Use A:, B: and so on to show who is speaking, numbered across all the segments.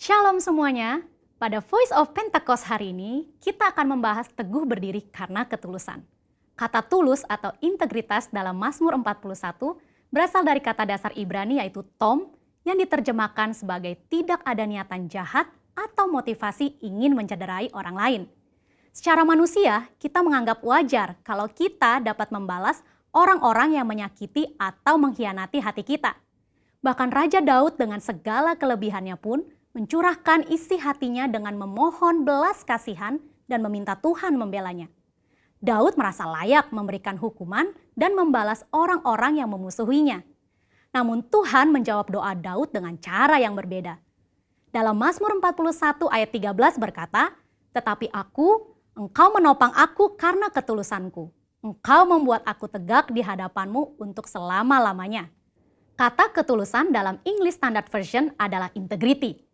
A: Shalom semuanya, pada Voice of Pentecost hari ini kita akan membahas teguh berdiri karena ketulusan. Kata tulus atau integritas dalam Mazmur 41 berasal dari kata dasar Ibrani yaitu tom yang diterjemahkan sebagai tidak ada niatan jahat atau motivasi ingin mencederai orang lain. Secara manusia, kita menganggap wajar kalau kita dapat membalas orang-orang yang menyakiti atau mengkhianati hati kita. Bahkan Raja Daud dengan segala kelebihannya pun mencurahkan isi hatinya dengan memohon belas kasihan dan meminta Tuhan membelanya. Daud merasa layak memberikan hukuman dan membalas orang-orang yang memusuhinya. Namun Tuhan menjawab doa Daud dengan cara yang berbeda. Dalam Mazmur 41 ayat 13 berkata, "Tetapi Engkau menopang aku karena ketulusanku. Engkau membuat aku tegak di hadapanmu untuk selama-lamanya." Kata ketulusan dalam English Standard Version adalah integrity,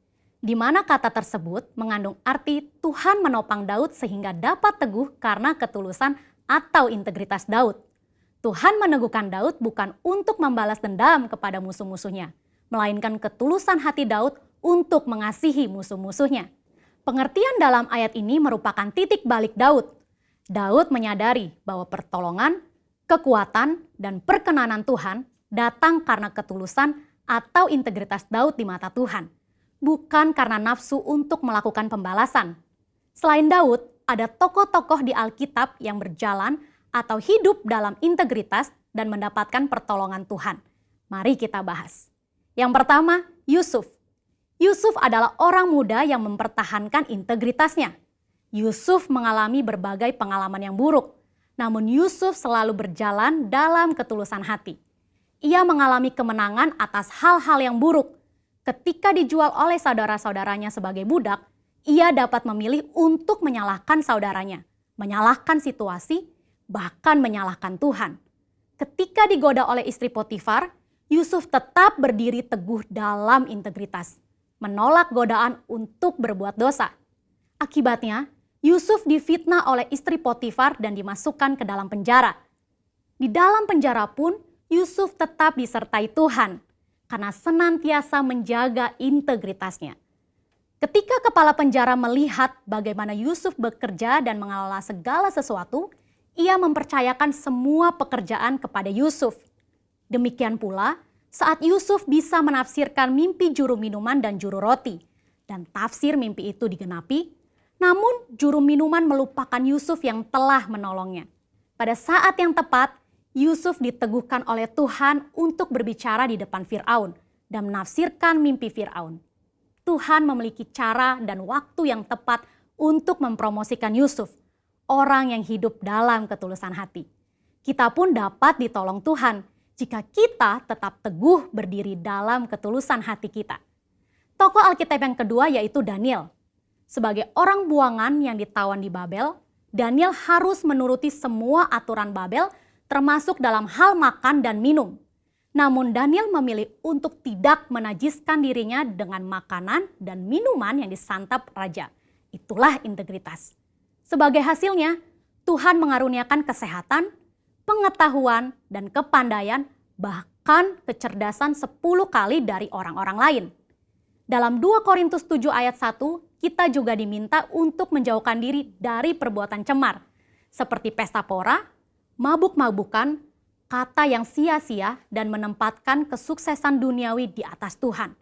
A: di mana kata tersebut mengandung arti Tuhan menopang Daud sehingga dapat teguh karena ketulusan atau integritas Daud. Tuhan meneguhkan Daud bukan untuk membalas dendam kepada musuh-musuhnya, melainkan ketulusan hati Daud untuk mengasihi musuh-musuhnya. Pengertian dalam ayat ini merupakan titik balik Daud. Daud menyadari bahwa pertolongan, kekuatan, dan perkenanan Tuhan datang karena ketulusan atau integritas Daud di mata Tuhan, bukan karena nafsu untuk melakukan pembalasan. Selain Daud, ada tokoh-tokoh di Alkitab yang berjalan atau hidup dalam integritas dan mendapatkan pertolongan Tuhan. Mari kita bahas. Yang pertama, Yusuf. Yusuf adalah orang muda yang mempertahankan integritasnya. Yusuf mengalami berbagai pengalaman yang buruk, namun Yusuf selalu berjalan dalam ketulusan hati. Ia mengalami kemenangan atas hal-hal yang buruk. Ketika dijual oleh saudara-saudaranya sebagai budak, ia dapat memilih untuk menyalahkan saudaranya, menyalahkan situasi, bahkan menyalahkan Tuhan. Ketika digoda oleh istri Potifar, Yusuf tetap berdiri teguh dalam integritas, menolak godaan untuk berbuat dosa. Akibatnya, Yusuf difitnah oleh istri Potifar dan dimasukkan ke dalam penjara. Di dalam penjara pun, Yusuf tetap disertai Tuhan karena senantiasa menjaga integritasnya. Ketika kepala penjara melihat bagaimana Yusuf bekerja dan mengelola segala sesuatu, ia mempercayakan semua pekerjaan kepada Yusuf. Demikian pula saat Yusuf bisa menafsirkan mimpi juru minuman dan juru roti, dan tafsir mimpi itu digenapi, namun juru minuman melupakan Yusuf yang telah menolongnya. Pada saat yang tepat, Yusuf diteguhkan oleh Tuhan untuk berbicara di depan Firaun dan menafsirkan mimpi Firaun. Tuhan memiliki cara dan waktu yang tepat untuk mempromosikan Yusuf, orang yang hidup dalam ketulusan hati. Kita pun dapat ditolong Tuhan jika kita tetap teguh berdiri dalam ketulusan hati kita. Tokoh Alkitab yang kedua yaitu Daniel. Sebagai orang buangan yang ditawan di Babel, Daniel harus menuruti semua aturan Babel termasuk dalam hal makan dan minum. Namun Daniel memilih untuk tidak menajiskan dirinya dengan makanan dan minuman yang disantap raja. Itulah integritas. Sebagai hasilnya, Tuhan mengaruniakan kesehatan, pengetahuan, dan kepandaian, bahkan kecerdasan 10 kali dari orang-orang lain. Dalam 2 Korintus 7 ayat 1, kita juga diminta untuk menjauhkan diri dari perbuatan cemar, seperti pesta pora, mabuk-mabukan, kata yang sia-sia, dan menempatkan kesuksesan duniawi di atas Tuhan.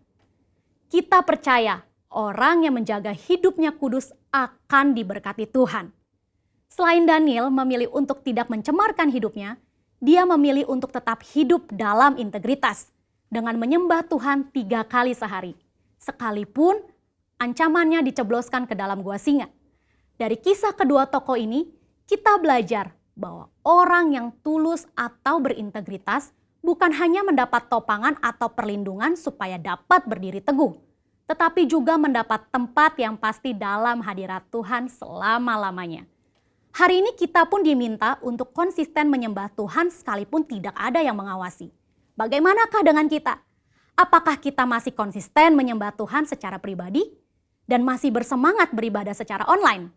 A: Kita percaya orang yang menjaga hidupnya kudus akan diberkati Tuhan. Selain Daniel memilih untuk tidak mencemarkan hidupnya, dia memilih untuk tetap hidup dalam integritas dengan menyembah Tuhan 3 kali sehari, sekalipun ancamannya dicebloskan ke dalam gua singa. Dari kisah kedua tokoh ini, kita belajar bahwa orang yang tulus atau berintegritas bukan hanya mendapat topangan atau perlindungan supaya dapat berdiri teguh, tetapi juga mendapat tempat yang pasti dalam hadirat Tuhan selama-lamanya. Hari ini kita pun diminta untuk konsisten menyembah Tuhan sekalipun tidak ada yang mengawasi. Bagaimanakah dengan kita? Apakah kita masih konsisten menyembah Tuhan secara pribadi dan masih bersemangat beribadah secara online?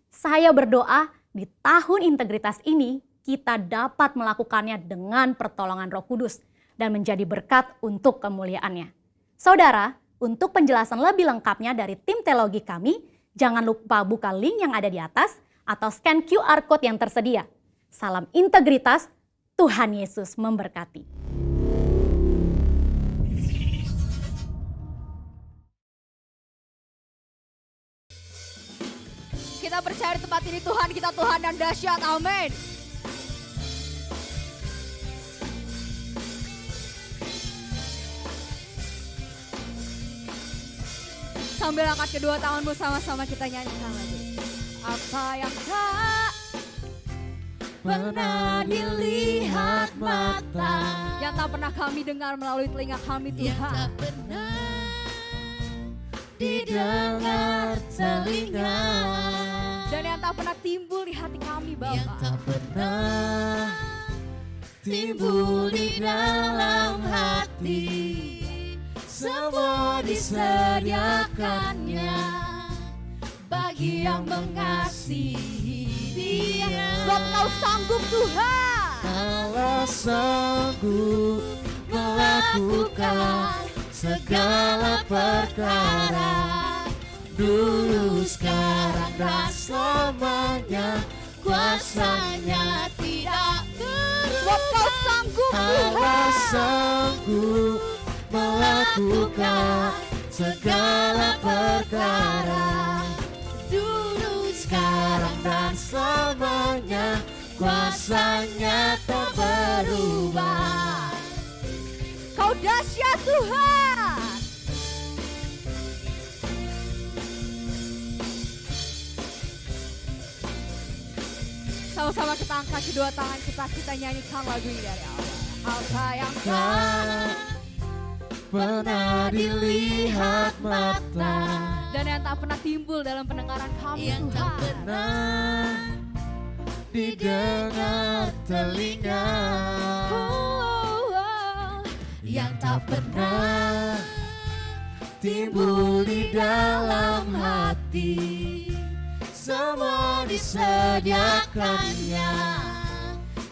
A: Saya berdoa di tahun integritas ini, kita dapat melakukannya dengan pertolongan Roh Kudus dan menjadi berkat untuk kemuliaannya. Saudara, Untuk penjelasan lebih lengkapnya dari tim teologi kami, jangan lupa buka link yang ada di atas atau scan QR Code yang tersedia. Salam integritas, Tuhan Yesus memberkati.
B: Kita percaya di tempat ini Tuhan kita Tuhan yang dahsyat, amin. Sambil angkat kedua tanganmu sama-sama kita nyanyikan lagi. Apa yang tak pernah dilihat mata, yang tak pernah kami dengar melalui telinga kami Tuhan, yang tak pernah didengar telinga, dan yang tak pernah timbul di hati kami Bapa, yang tak pernah timbul di dalam hati, semua disediakannya bagi yang mengasihi Dia. Sebab Kau sanggup Tuhan,
C: Allah sanggup melakukan segala perkara, dulu, sekarang, dan selamanya. Kuasanya tidak berubah.
B: sebab Kau sanggup
C: Allah
B: Tuhan,
C: sanggup melakukan segala perkara,
B: dulu,
C: sekarang, dan selamanya. Kuasanya tak berubah.
B: Kau dahsyat Tuhan. Sama-sama kita angkat kedua tangan kita nyanyikan lagu ini dari awal. Apa yang
C: Tak pernah dilihat mata,
B: dan yang tak pernah timbul dalam pendengaran kami
C: yang
B: Tuhan,
C: tak pernah didengar telinga, yang tak pernah timbul di dalam hati, semua disediakannya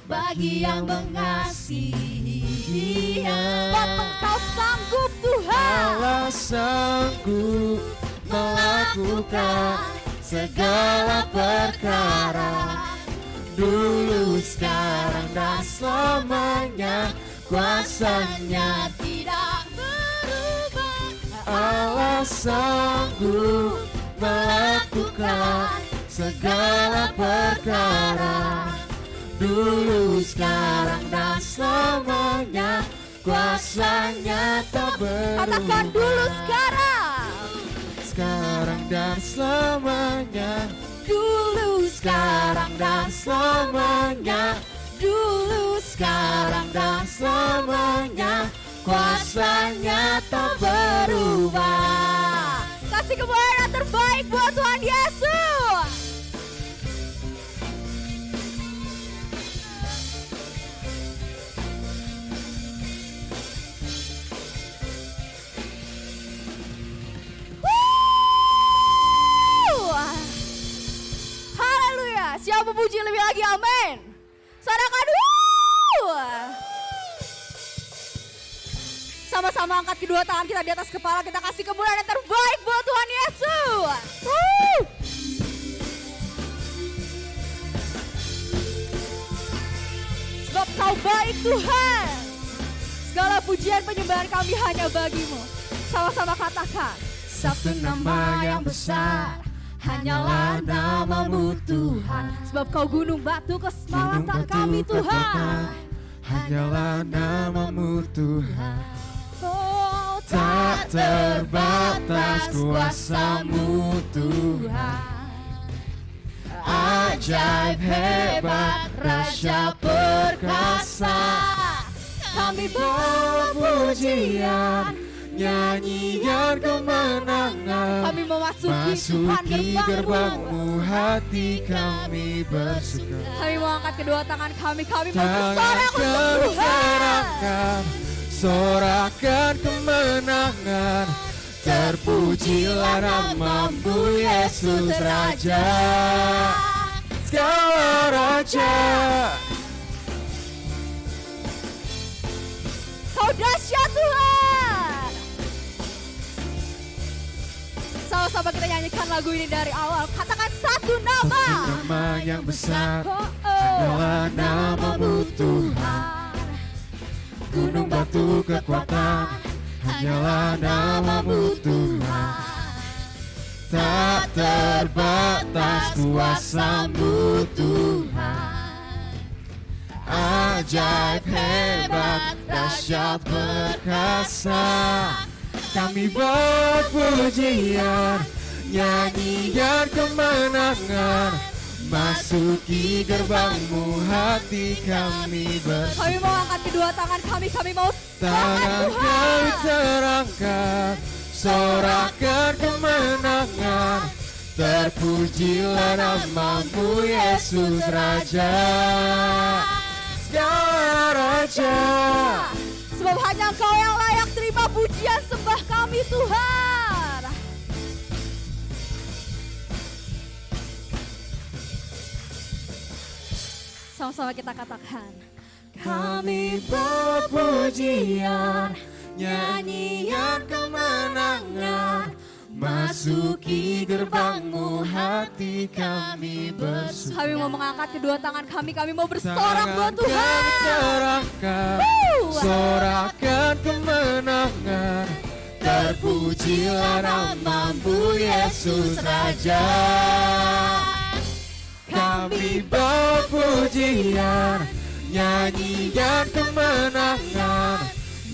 C: bagi yang mengasihi Dia.
B: sebab Engkau sanggup Tuhan,
C: Allah sanggup melakukan segala perkara, dulu, sekarang, dan selamanya. Kuasanya
B: tidak berubah.
C: Allah sanggup melakukan segala perkara, dulu, sekarang, dan selamanya. Kuasanya tak
B: Katakan dulu
C: berubah.
B: sekarang,
C: Sekarang dan selamanya,
B: dulu
C: sekarang dan selamanya,
B: dulu
C: sekarang dan selamanya. Kuasanya tak berubah.
B: Kasih kemuliaan yang terbaik buat Tuhan Yesus. Haleluya. Siapa puji lebih lagi, amin. Sorakan sama-sama angkat kedua tangan kita di atas kepala, kita kasih kemuliaan yang terbaik buat Tuhan Yesus. Sebab Kau baik Tuhan. Segala pujian penyembahan kami hanya bagimu. Sama-sama katakan,
C: Satu nama yang besar, hanyalah namamu Tuhan.
B: sebab Kau gunung batu keselamatan
C: Gunung
B: kami
C: batu
B: Tuhan.
C: katakan, hanyalah namamu Tuhan.
B: Oh,
C: Tak terbatas kuasamu Tuhan. Ajaib hebat, Raja perkasa. Kami bawa pujian, nyanyian kemenangan.
B: kami memasuki Tuhan
C: Masuki
B: gerbang-Mu.
C: gerbang-Mu, hati kami bersuka.
B: Kami mau angkat kedua tangan kami mau
C: Tangan
B: bersorak untuk
C: kami
B: Tuhan.
C: serahkan, sorakan kemenangan. Terpujilah namamu Yesus Raja, segala Raja.
B: Kau dahsyat Tuhan. Sama-sama kita nyanyikan lagu ini dari awal. Katakan satu nama.
C: Satu nama yang besar,
B: Oh,
C: adalah namamu Tuhan. Gunung batu kekuatan, hanyalah namamu Tuhan. Tak terbatas kuasa-Mu Tuhan. Ajaib, hebat, dahsyat, perkasa. Kami berpujian, nyanyian kemenangan. Masuki gerbang-Mu, hati kami bersih.
B: Kami mau angkat kedua tangan kami mau
C: Tangan kami terangkat, sorakan kemenangan. Terpujilah nama-Mu Yesus Raja, segala Raja.
B: Sebab hanya Engkau yang layak terima pujian sembah kami Tuhan. Sama-sama kita katakan.
C: Kami berpujian, nyanyian kemenangan. Masuki gerbang-Mu, hati kami bersuka.
B: Kami mau mengangkat kedua tangan kami mau bersorak buat
C: Tangan
B: Tuhan.
C: kami terangkat, sorakan kemenangan. Terpujilah nama-Mu Yesus Raja. Kami berpujian, nyanyian kemenangan.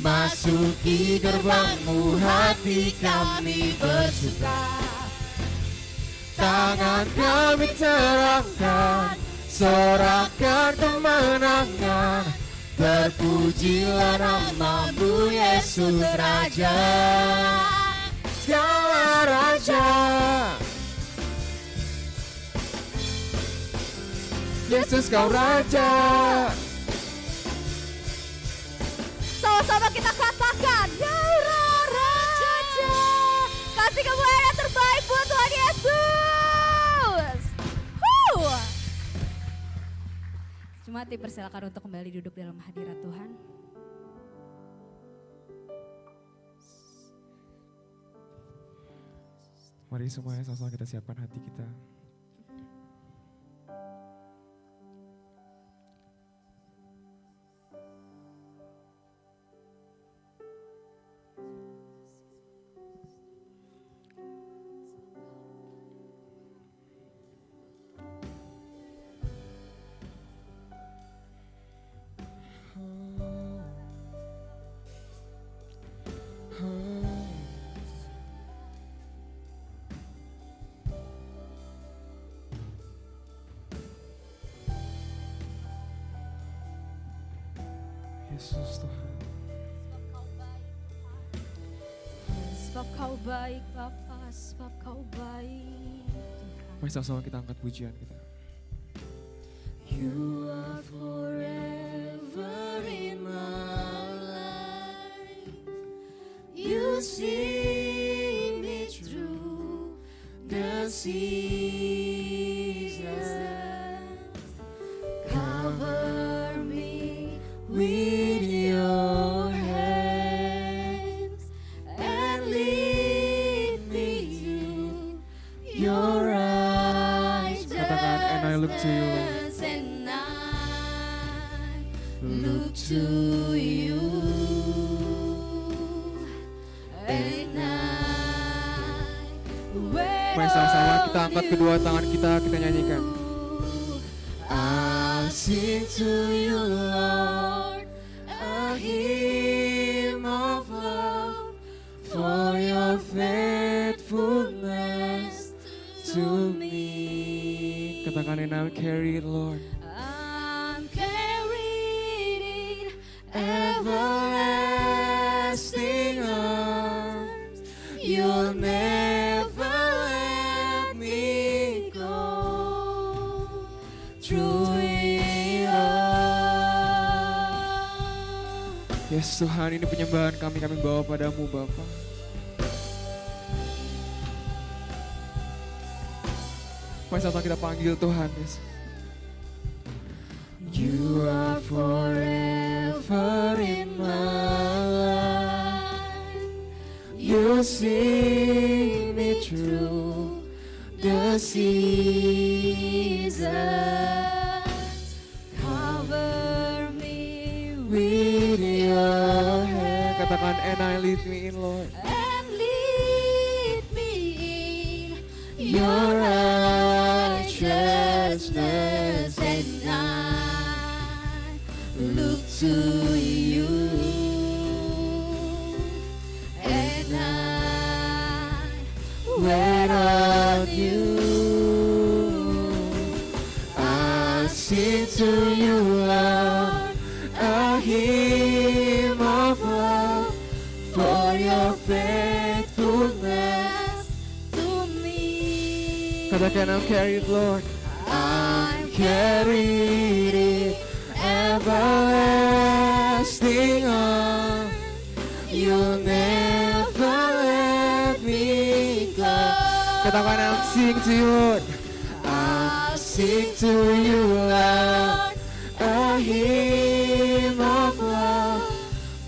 C: Masuki gerbang-Mu, hati kami bersuka. Tangan kami terangkat, sorakan kemenangan. Terpujilah nama-Mu Yesus Raja, segala Raja. Yesus Kau Raja.
B: Sama-sama kita katakan, Ya Raja. Kasih kemuliaan yang terbaik buat Tuhan Yesus. Jemaat dipersilakan untuk kembali duduk dalam hadirat Tuhan.
C: Mari semuanya sama-sama kita siapkan hati kita. Yesus Tuhan.
B: Sebab Kau baik Bapa, sebab Kau baik Tuhan.
C: Mari sama-sama kita angkat pujian kita.
B: You are forever in my life. You see me through the seasons. Cover me with your hands and lead me to your righteousness.
C: Katakan, and I look to you.
B: And I look to you. And
C: Mari sama-sama kita angkat kedua tangan kita nyanyikan.
B: I'll sing to you, Lord, a hymn of love for your faithfulness to me.
C: Katakan, and I'm carried, Lord.
B: I'm carried in everlasting arms. You'll never let me go. Through it all.
C: Yes Tuhan, ini penyembahan kami bawa padamu Bapa. Mari sama kita panggil Tuhan, Yesus.
B: You are forever in my life. You see me
C: through the seasons.
B: Cover me
C: With your hand. Katakan, and I lead me in, Lord.
B: and lead me in
C: Your righteousness,
B: and I look to you, and I
C: wait on you. I sing to you, Lord, a hymn of love for your faithfulness.
B: to me.
C: Katakan, I'm carried, Lord.
B: I'm
C: Carried in everlasting arms. You'll never let me go. Katakan, I'm sing to you, Lord. I'll sing to you, Lord, a hymn of love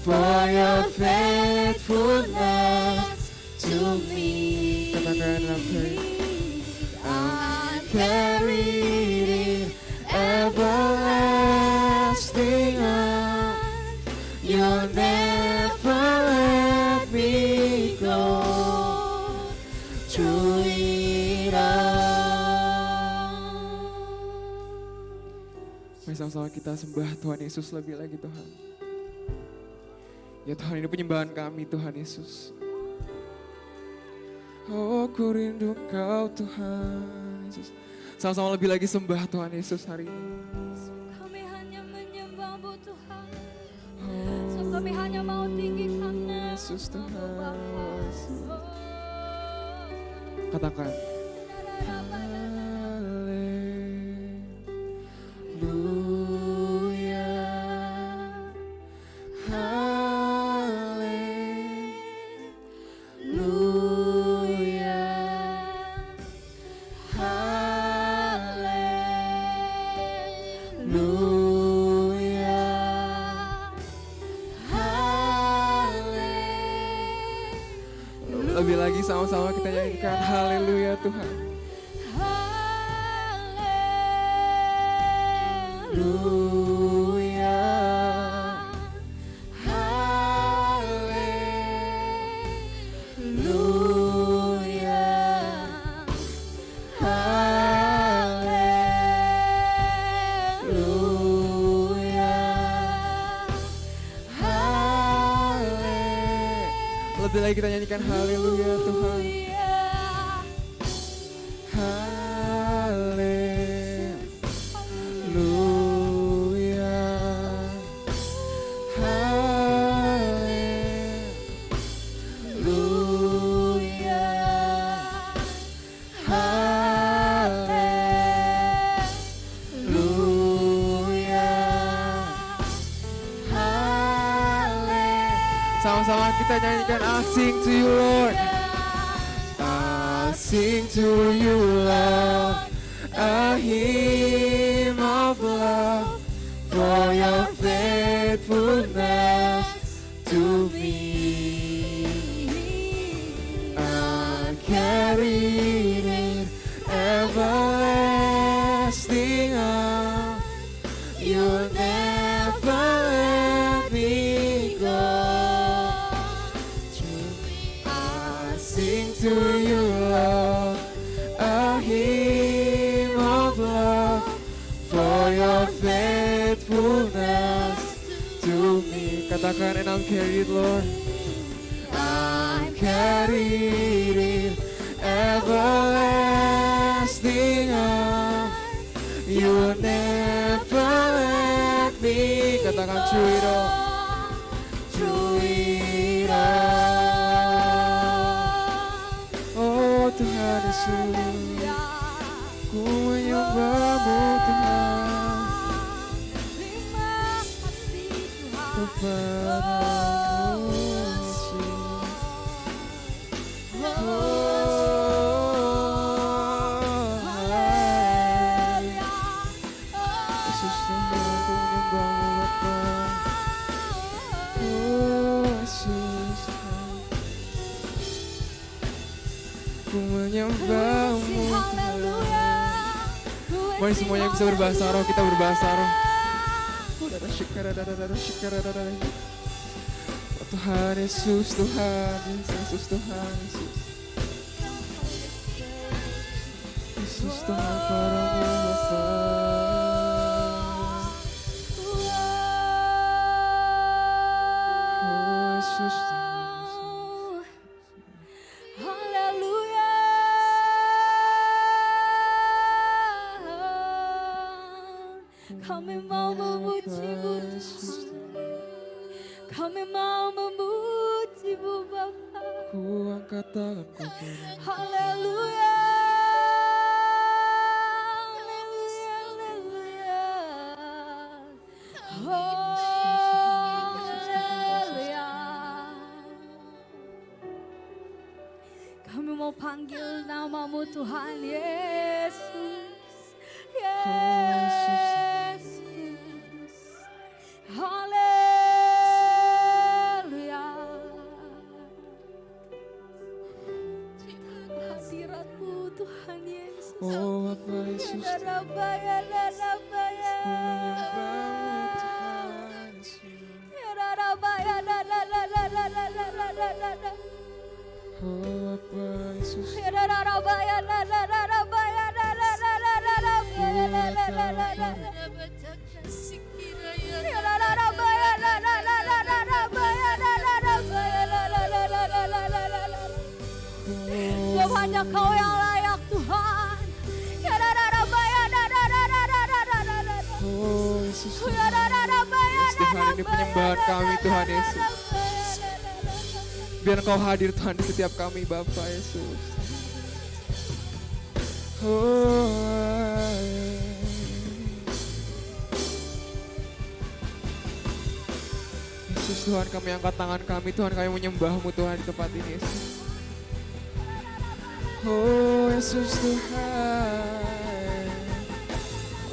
C: for your faithfulness to me. Katakan, I'm carried in everlasting arms. You'll never let me go through it all. Mari sama-sama kita sembah Tuhan Yesus lebih lagi, Tuhan. Ya Tuhan, ini penyembahan kami, Tuhan Yesus. Oh, ku rindu Kau, Tuhan Yesus. Sama-sama lebih lagi sembah Tuhan Yesus hari ini.
B: Kami hanya menyembah-Mu Tuhan.
C: Oh,
B: Kami hanya mau tinggikan
C: Yesus Tuhan.
B: nama-Mu Bapa.
C: Katakan. Haleluya. Haleluya. Haleluya. Lebih lagi sama-sama kita nyanyikan haleluya Tuhan. Haleluya. Haleluya. Haleluya. Lebih lagi kita nyanyikan haleluya Tuhan. Haleluya. Haleluya. Haleluya. Sama-sama kita nyanyikan I sing to you Lord. I sing to you Lord, a hymn of love for your faithfulness to me. I carried in everlasting arms. You'll never let me go. I sing to you, Lord, a hymn of love for your faithfulness to me. Katakan, and I'm carried, Lord. I'm carried in everlasting arms. You will never let me. Katakan, through it all. Through it all. Oh Tuhan Yesus, ku menyembah-Mu Tuhan. Kepadamu Yesus. Yesus Tuhan, ku menyembah-Mu Bapa. Oh Yesus, ku Mari semuanya yang bisa berbahasa roh, kita berbahasa roh. Oh Tuhan Yesus, Tuhan Yesus, Tuhan Yesus. Yesus Tuhan padamu Bapa. Oh Yesus.
B: Haleluya. Kami mau memuji-Mu Tuhan. Kami mau memuji-Mu Bapa.
C: Ku angkat tanganku padamu.
B: Haleluya. Haleluya. Haleluya. Haleluya. Kami mau panggil nama-Mu Tuhan Yesus. Yesus. Haleluya. Hadirat-Mu Tuhan Yesus.
C: Oh Bapa Yesus,
B: Ya Rabba, ya Rabba, ya.
C: ku menyembahmu Tuhan Yesus.
B: Ya Rabba, ya Rabba.
C: Oh Bapa Yesus,
B: Ya Rabba, ya Rabba, ya Sebab hanya Kau yang layak Tuhan. Ya Rabba, ya
C: oh Yesus,
B: Ya Rabba, ya
C: Tuhan ini penyembahan kami Tuhan Yesus. Biar Engkau hadir Tuhan di setiap kami Bapa Yesus. Oh, Yesus Tuhan, kami angkat tangan kami Tuhan, kami menyembah-Mu Tuhan di tempat ini Yesus. Oh Yesus Tuhan.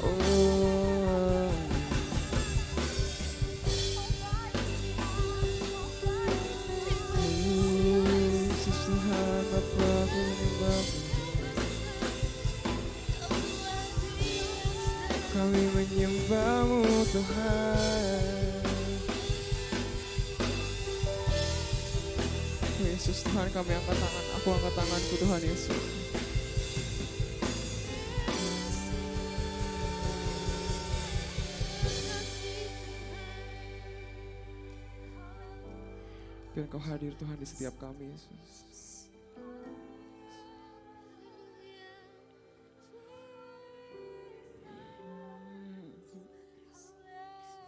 C: Oh Yesus Tuhan, Bapa aku menyembah-Mu. Kami menyembah-Mu Tuhan. Yesus Tuhan, kami angkat tangan, aku angkat tanganku Tuhan Yesus. Biar Kau hadir Tuhan di setiap kami Yesus.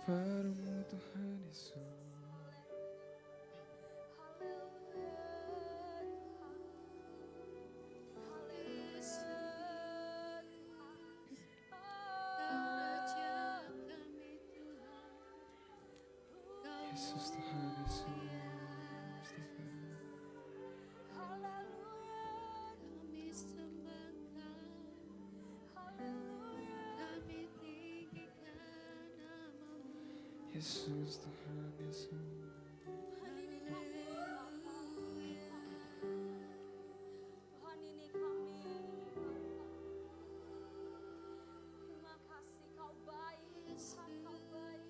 C: Padamu Tuhan Yesus. Yesus Tuhan Yesus. Yesus Tuhan Yesus.
B: Tuhan ini kami. Terima kasih Kau baik, Tuhan Kau baik.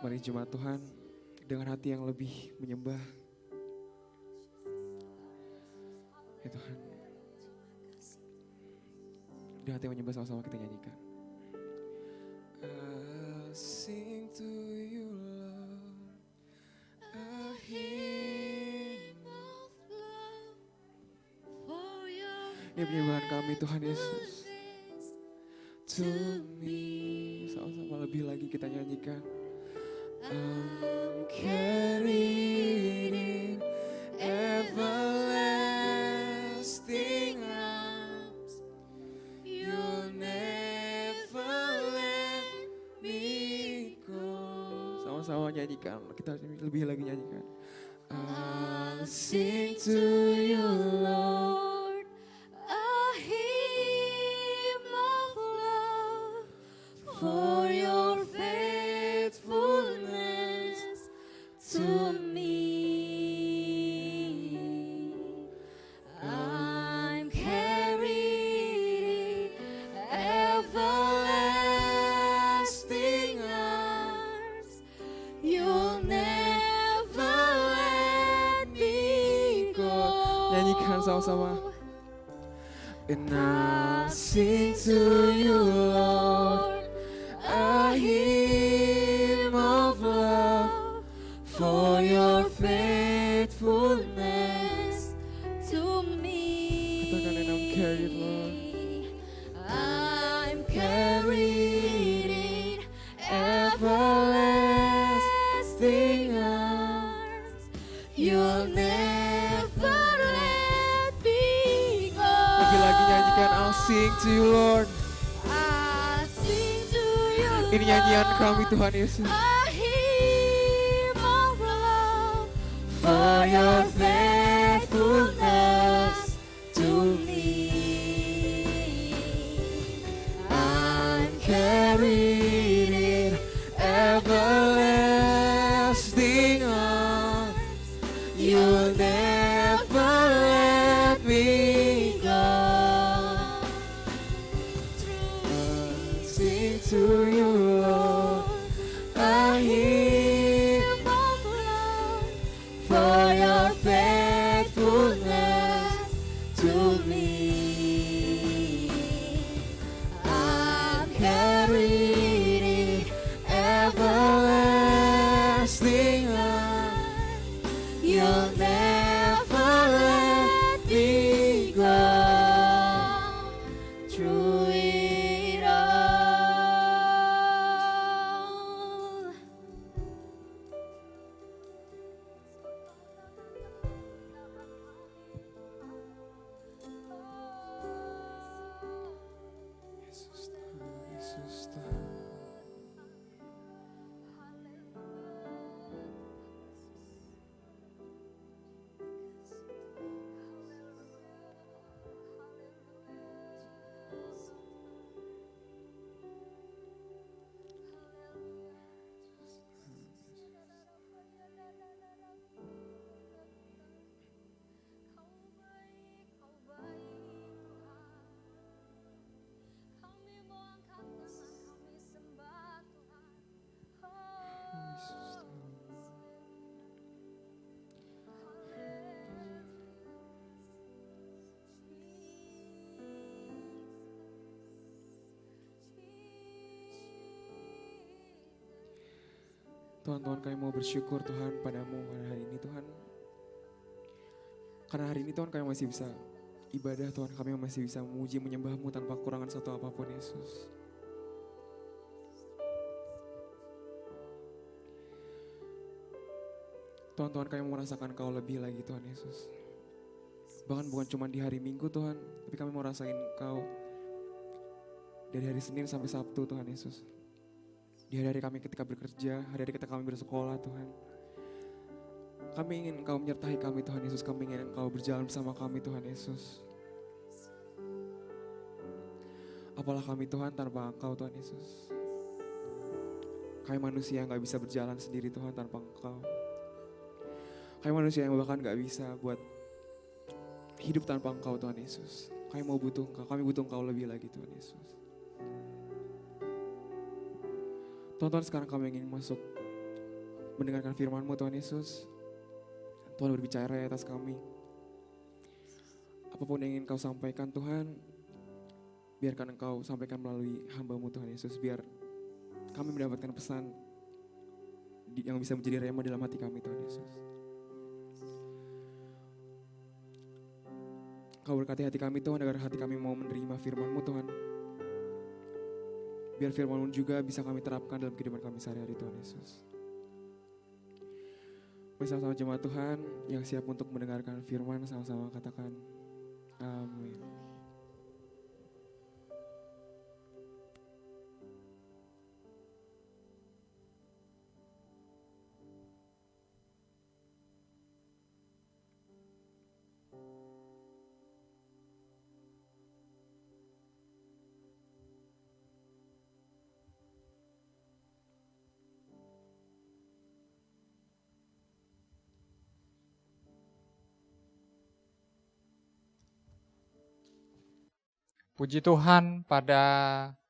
C: Mari jemaat Tuhan dengan hati yang lebih menyembah. Ya Tuhan, dengan hati yang menyembah sama-sama kita nyanyikan. I'll sing to you Lord, a hymn of love for your. Ini penyembahan kami Tuhan Yesus. To me, sama-sama lebih lagi kita nyanyikan. I'm carried in everlasting arms. You'll never let me go. Sama-sama nyanyikan, kita lebih lagi nyanyikan. I'll sing to you Lord,
B: A hymn of love
C: for your faithfulness to me. I'm carried sama-sama. And I'll sing to you, Lord, a hymn of love for your faithfulness
B: to me.
C: Katakan, and I'm carried, Lord.
B: I'm carried in
C: Everlasting arms,
B: You'll never let me go.
C: lagi nyanyikan, I'll sing to you, Lord.
B: I sing to you,
C: Ini nyanyian kami, Tuhan Yesus.
B: a hymn of love
C: For your faithfulness to me, I'm carried in everlasting arms. You'll never let me go. I'll sing to you, Lord, a hymn
B: of love
C: for your faithfulness to me. I'm carried in everlasting arms. You'll never let me go through it all. Yesus Tuhan, Yesus Tuhan. Tuhan, kami mau bersyukur Tuhan padamu pada hari ini Tuhan. Karena hari ini Tuhan kami masih bisa ibadah Tuhan, kami masih bisa memuji menyembahmu tanpa kekurangan satu apapun Yesus. Tuhan, kami mau merasakan Kau lebih lagi Tuhan Yesus. Bahkan bukan cuma di hari Minggu Tuhan, tapi kami mau rasain Kau dari hari Senin sampai Sabtu Tuhan Yesus. Di hari-hari kami ketika bekerja, hari-hari ketika kami bersekolah Tuhan. Kami ingin Engkau menyertai kami Tuhan Yesus, kami ingin Engkau berjalan bersama kami Tuhan Yesus. Apalah kami Tuhan tanpa Engkau Tuhan Yesus. Kami manusia yang gak bisa berjalan sendiri Tuhan tanpa Engkau. Kami manusia yang bahkan gak bisa buat hidup tanpa Engkau Tuhan Yesus. Kami mau butuh Engkau, kami butuh Engkau lebih lagi Tuhan Yesus. Tuhan, sekarang kami ingin masuk mendengarkan firman-Mu Tuhan Yesus. Tuhan berbicara atas kami. Apapun yang ingin Kau sampaikan Tuhan, biarkan Engkau sampaikan melalui hamba-Mu Tuhan Yesus. Biar kami mendapatkan pesan yang bisa menjadi rema dalam hati kami Tuhan Yesus. Kau berkati hati kami Tuhan, agar hati kami mau menerima firman-Mu Tuhan. Biar firman-Mu juga bisa kami terapkan dalam kehidupan kami sehari-hari Tuhan Yesus. Bersama-sama jemaat Tuhan yang siap untuk mendengarkan firman, sama-sama katakan amin.
D: Puji Tuhan, pada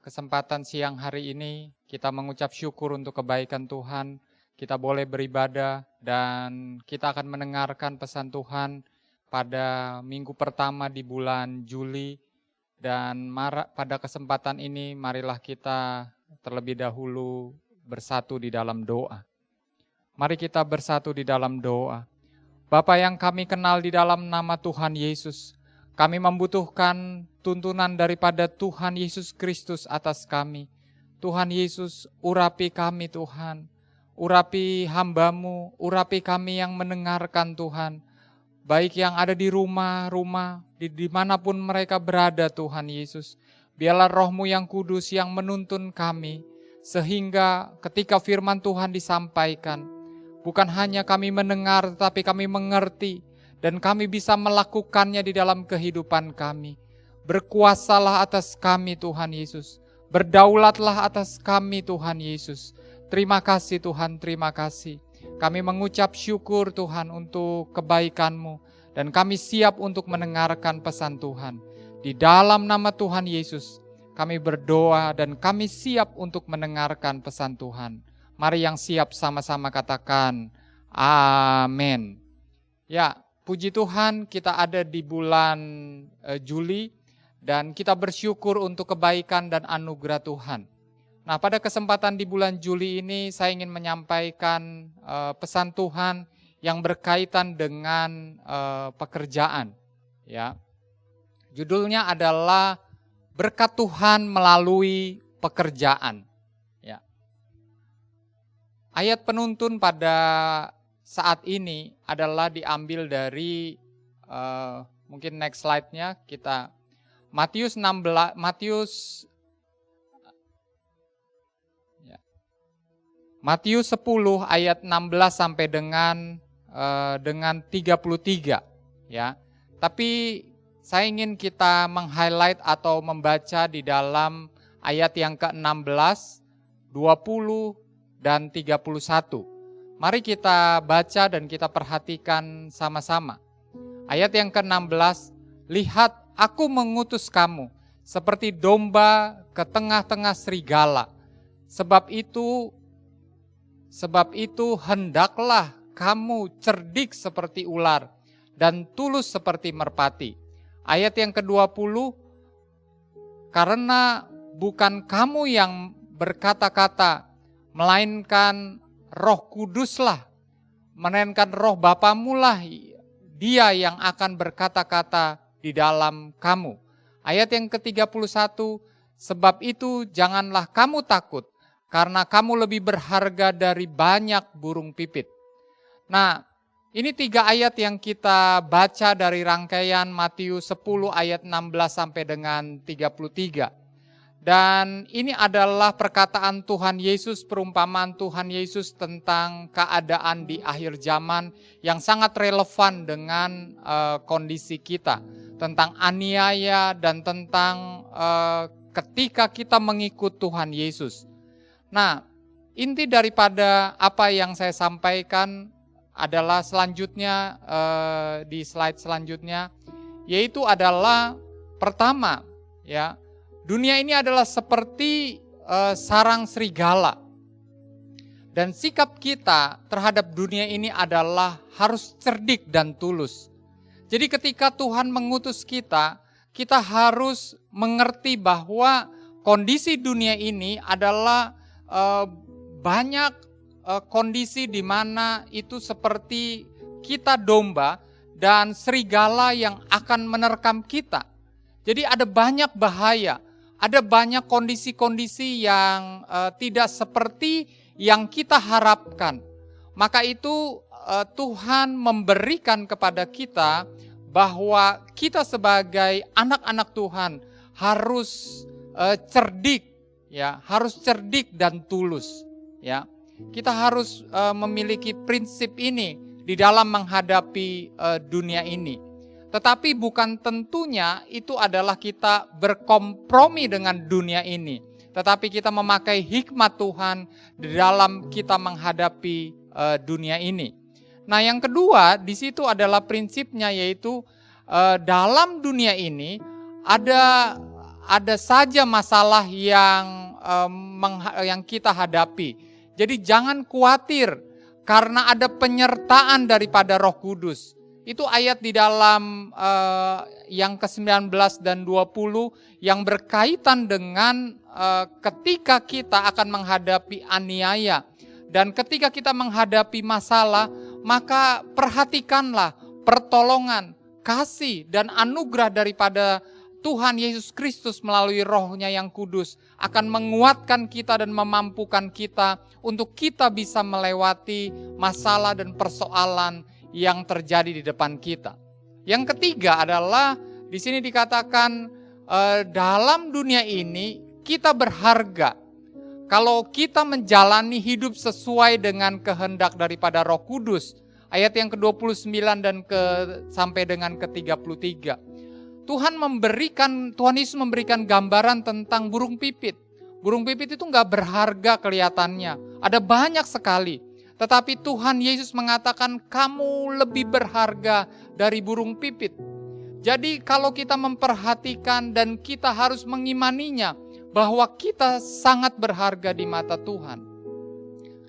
D: kesempatan siang hari ini kita mengucap syukur untuk kebaikan Tuhan. Kita boleh beribadah dan kita akan mendengarkan pesan Tuhan pada minggu pertama di bulan Juli. Dan pada kesempatan ini marilah kita terlebih dahulu bersatu di dalam doa. Mari kita bersatu di dalam doa. Bapa yang kami kenal di dalam nama Tuhan Yesus, kami membutuhkan tuntunan daripada Tuhan Yesus Kristus atas kami. Tuhan Yesus, urapi kami Tuhan, urapi hamba-Mu, urapi kami yang mendengarkan Tuhan. Baik yang ada di rumah-rumah, dimanapun mereka berada Tuhan Yesus. Biarlah Roh-Mu yang kudus yang menuntun kami, sehingga ketika firman Tuhan disampaikan, bukan hanya kami mendengar, tetapi kami mengerti, dan kami bisa melakukannya di dalam kehidupan kami. Berkuasalah atas kami Tuhan Yesus, berdaulatlah atas kami Tuhan Yesus. Terima kasih Tuhan, terima kasih. Kami mengucap syukur Tuhan untuk kebaikan-Mu, dan kami siap untuk mendengarkan pesan Tuhan. Di dalam nama Tuhan Yesus, kami berdoa dan kami siap untuk mendengarkan pesan Tuhan. Mari yang siap sama-sama katakan, amin. Ya, puji Tuhan kita ada di bulan Juli, dan kita bersyukur untuk kebaikan dan anugerah Tuhan. Nah, pada kesempatan di bulan Juli ini saya ingin menyampaikan pesan Tuhan yang berkaitan dengan pekerjaan. Ya, judulnya adalah berkat Tuhan melalui pekerjaan. Ya, ayat penuntun pada saat ini adalah diambil dari mungkin next slide-nya kita Matius 10 ayat 16 sampai dengan 33 ya. Tapi saya ingin kita meng-highlight atau membaca di dalam ayat yang ke-16, 20 dan 31. Mari kita baca dan kita perhatikan sama-sama. Ayat yang ke-16, lihat aku mengutus kamu seperti domba ke tengah-tengah serigala. Sebab itu hendaklah kamu cerdik seperti ular dan tulus seperti merpati. Ayat yang ke-20, karena bukan kamu yang berkata-kata, melainkan Roh Kuduslah, melainkan Roh Bapamu lah Dia yang akan berkata-kata di dalam kamu. Ayat yang ke-31, sebab itu janganlah kamu takut, karena kamu lebih berharga dari banyak burung pipit. Nah, ini 3 ayat yang kita baca dari rangkaian Matius 10 ayat 16 sampai dengan 33. Dan ini adalah perkataan Tuhan Yesus, perumpamaan Tuhan Yesus tentang keadaan di akhir zaman yang sangat relevan dengan kondisi kita. Tentang aniaya dan tentang ketika kita mengikut Tuhan Yesus. Nah, inti daripada apa yang saya sampaikan adalah selanjutnya di slide selanjutnya, yaitu adalah pertama, ya, dunia ini adalah seperti sarang serigala, dan sikap kita terhadap dunia ini adalah harus cerdik dan tulus. Jadi ketika Tuhan mengutus kita, kita harus mengerti bahwa kondisi dunia ini adalah banyak kondisi di mana itu seperti kita domba dan serigala yang akan menerkam kita. Jadi ada banyak bahaya, ada banyak kondisi-kondisi yang tidak seperti yang kita harapkan. Maka itu Tuhan memberikan kepada kita bahwa kita sebagai anak-anak Tuhan harus cerdik. Ya, harus cerdik dan tulus. Ya, kita harus memiliki prinsip ini di dalam menghadapi dunia ini. Tetapi bukan tentunya itu adalah kita berkompromi dengan dunia ini. Tetapi kita memakai hikmat Tuhan di dalam kita menghadapi dunia ini. Nah, yang kedua di situ adalah prinsipnya, yaitu dalam dunia ini ada saja masalah yang kita hadapi. Jadi jangan khawatir karena ada penyertaan daripada Roh Kudus. itu ayat di dalam yang ke-19 dan 20 yang berkaitan dengan ketika kita akan menghadapi aniaya. Dan ketika kita menghadapi masalah, maka perhatikanlah pertolongan, kasih, dan anugerah daripada Tuhan Yesus Kristus melalui Roh-Nya yang kudus akan menguatkan kita dan memampukan kita untuk kita bisa melewati masalah dan persoalan yang terjadi di depan kita. Yang ketiga adalah di sini dikatakan dalam dunia ini kita berharga. Kalau kita menjalani hidup sesuai dengan kehendak daripada Roh Kudus, ayat yang ke-29 dan sampai dengan ke-33. Tuhan Yesus memberikan gambaran tentang burung pipit. Burung pipit itu nggak berharga kelihatannya, ada banyak sekali. Tetapi Tuhan Yesus mengatakan kamu lebih berharga dari burung pipit. Jadi kalau kita memperhatikan dan kita harus mengimaninya bahwa kita sangat berharga di mata Tuhan.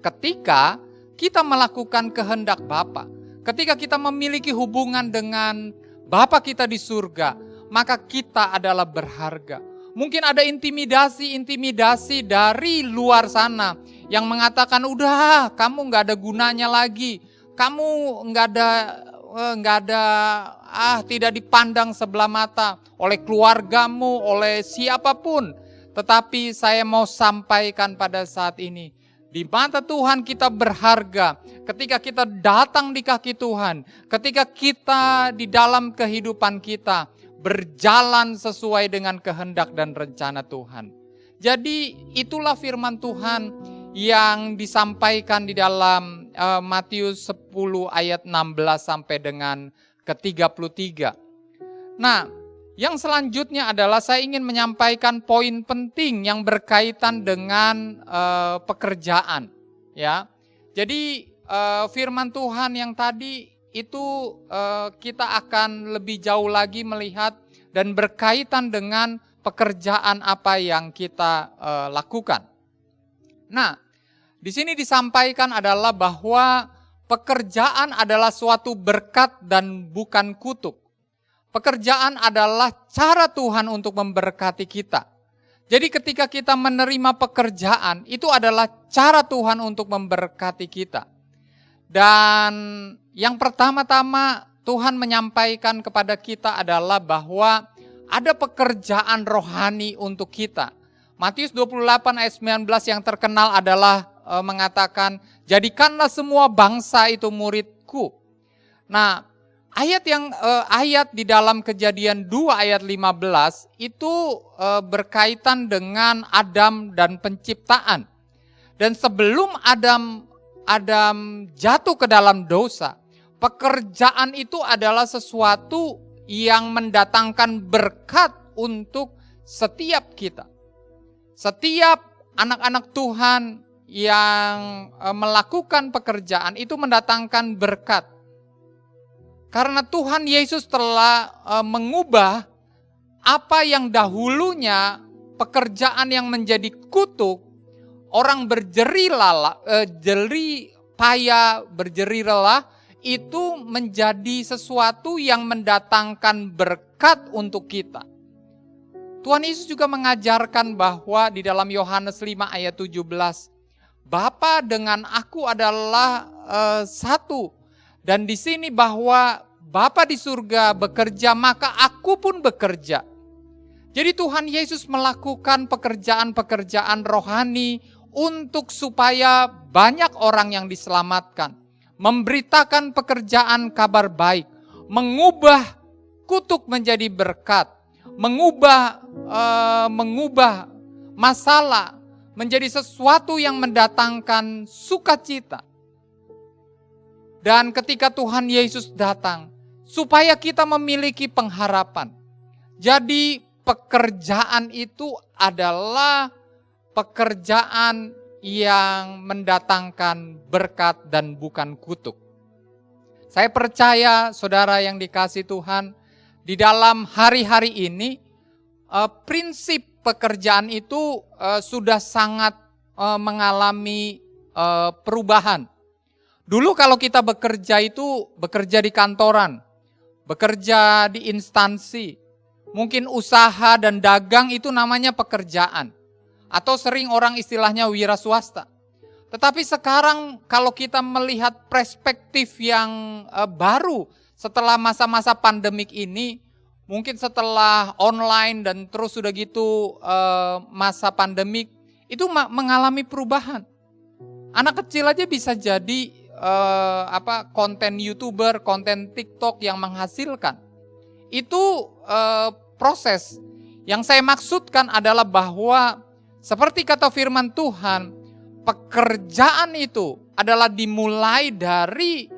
D: Ketika kita melakukan kehendak Bapa, ketika kita memiliki hubungan dengan Bapa kita di surga, maka kita adalah berharga. Mungkin ada intimidasi dari luar sana yang mengatakan, udah kamu gak ada gunanya lagi, kamu tidak dipandang sebelah mata oleh keluargamu, oleh siapapun. Tetapi saya mau sampaikan pada saat ini, di mata Tuhan kita berharga ketika kita datang di kaki Tuhan, ketika kita di dalam kehidupan kita berjalan sesuai dengan kehendak dan rencana Tuhan. Jadi itulah firman Tuhan yang disampaikan di dalam Matius 10 ayat 16 sampai dengan ke-33. Nah, yang selanjutnya adalah saya ingin menyampaikan poin penting yang berkaitan dengan pekerjaan. Ya, jadi firman Tuhan yang tadi itu kita akan lebih jauh lagi melihat dan berkaitan dengan pekerjaan apa yang kita lakukan. Nah, di sini disampaikan adalah bahwa pekerjaan adalah suatu berkat dan bukan kutuk. Pekerjaan adalah cara Tuhan untuk memberkati kita. Jadi ketika kita menerima pekerjaan, itu adalah cara Tuhan untuk memberkati kita. Dan yang pertama-tama Tuhan menyampaikan kepada kita adalah bahwa ada pekerjaan rohani untuk kita. Matius 28 ayat 19 yang terkenal adalah mengatakan, jadikanlah semua bangsa itu muridku. Nah, ayat di dalam Kejadian 2 ayat 15 itu berkaitan dengan Adam dan penciptaan. Dan sebelum Adam jatuh ke dalam dosa, pekerjaan itu adalah sesuatu yang mendatangkan berkat untuk setiap kita. Setiap anak-anak Tuhan yang melakukan pekerjaan itu mendatangkan berkat. Karena Tuhan Yesus telah mengubah apa yang dahulunya pekerjaan yang menjadi kutuk, orang berjerih lelah itu menjadi sesuatu yang mendatangkan berkat untuk kita. Tuhan Yesus juga mengajarkan bahwa di dalam Yohanes 5 ayat 17, Bapa dengan aku adalah satu. Dan di sini bahwa Bapa di surga bekerja, maka aku pun bekerja. Jadi Tuhan Yesus melakukan pekerjaan-pekerjaan rohani untuk supaya banyak orang yang diselamatkan. Memberitakan pekerjaan kabar baik, mengubah kutuk menjadi berkat, mengubah masalah menjadi sesuatu yang mendatangkan sukacita. Dan ketika Tuhan Yesus datang, supaya kita memiliki pengharapan. Jadi pekerjaan itu adalah pekerjaan yang mendatangkan berkat dan bukan kutuk. Saya percaya saudara yang dikasihi Tuhan, di dalam hari-hari ini prinsip pekerjaan itu sudah sangat mengalami perubahan. Dulu kalau kita bekerja itu bekerja di kantoran, bekerja di instansi, mungkin usaha dan dagang itu namanya pekerjaan. Atau sering orang istilahnya wira swasta. Tetapi sekarang kalau kita melihat perspektif yang baru setelah masa-masa pandemik ini, mungkin setelah online dan terus sudah gitu masa pandemik, itu mengalami perubahan. Anak kecil aja bisa jadi konten YouTuber, konten TikTok yang menghasilkan. Itu proses. Yang saya maksudkan adalah bahwa seperti kata firman Tuhan, pekerjaan itu adalah dimulai dari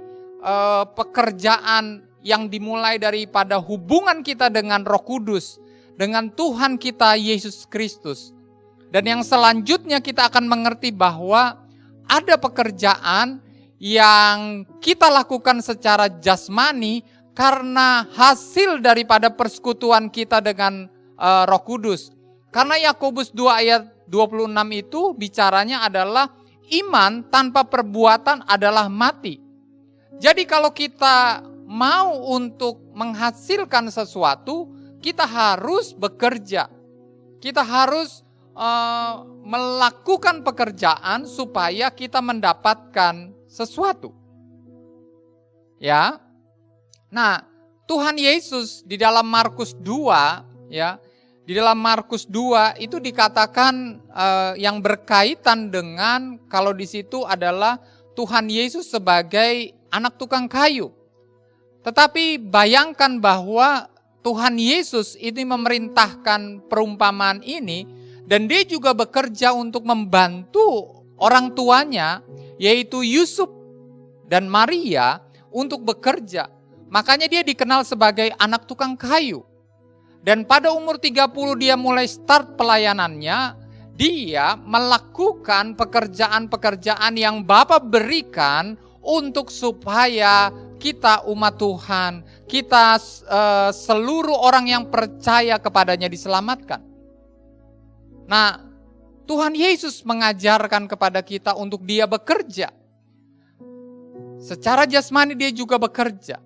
D: pekerjaan yang dimulai daripada hubungan kita dengan Roh Kudus, dengan Tuhan kita Yesus Kristus. Dan yang selanjutnya kita akan mengerti bahwa ada pekerjaan yang kita lakukan secara jasmani karena hasil daripada persekutuan kita dengan Roh Kudus. Karena Yakobus 2 ayat 26 itu bicaranya adalah iman tanpa perbuatan adalah mati. Jadi kalau kita mau untuk menghasilkan sesuatu, kita harus bekerja. Kita harus melakukan pekerjaan supaya kita mendapatkan sesuatu. Ya. Nah, Tuhan Yesus di dalam Markus 2 ya, di dalam Markus 2 itu dikatakan yang berkaitan dengan kalau di situ adalah Tuhan Yesus sebagai anak tukang kayu. Tetapi bayangkan bahwa Tuhan Yesus ini memerintahkan perumpamaan ini dan dia juga bekerja untuk membantu orang tuanya yaitu Yusuf dan Maria untuk bekerja. Makanya dia dikenal sebagai anak tukang kayu. Dan pada umur 30 dia mulai start pelayanannya, dia melakukan pekerjaan-pekerjaan yang Bapa berikan untuk supaya kita umat Tuhan, kita seluruh orang yang percaya kepadanya diselamatkan. Nah, Tuhan Yesus mengajarkan kepada kita untuk dia bekerja. Secara jasmani dia juga bekerja.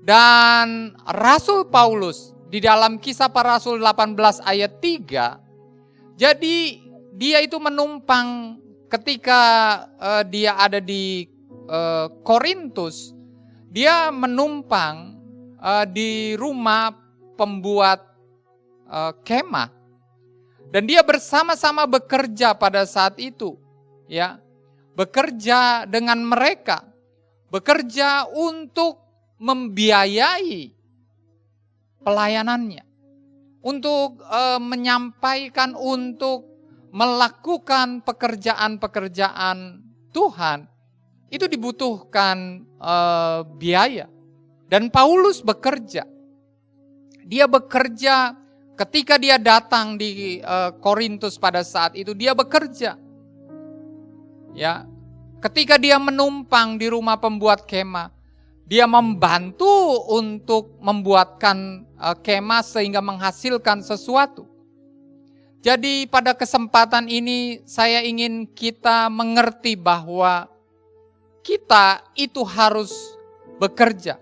D: Dan Rasul Paulus di dalam Kisah Para Rasul 18 ayat 3, jadi dia itu menumpang ketika dia ada di Korintus, dia menumpang di rumah pembuat kemah. Dan dia bersama-sama bekerja pada saat itu, ya. Bekerja dengan mereka, bekerja untuk membiayai pelayanannya, untuk menyampaikan, untuk melakukan pekerjaan-pekerjaan Tuhan, itu dibutuhkan biaya. Dan Paulus bekerja, dia bekerja. Ketika dia datang di Korintus pada saat itu, dia bekerja. Ya, ketika dia menumpang di rumah pembuat kemah, dia membantu untuk membuatkan kemah sehingga menghasilkan sesuatu. Jadi pada kesempatan ini saya ingin kita mengerti bahwa kita itu harus bekerja.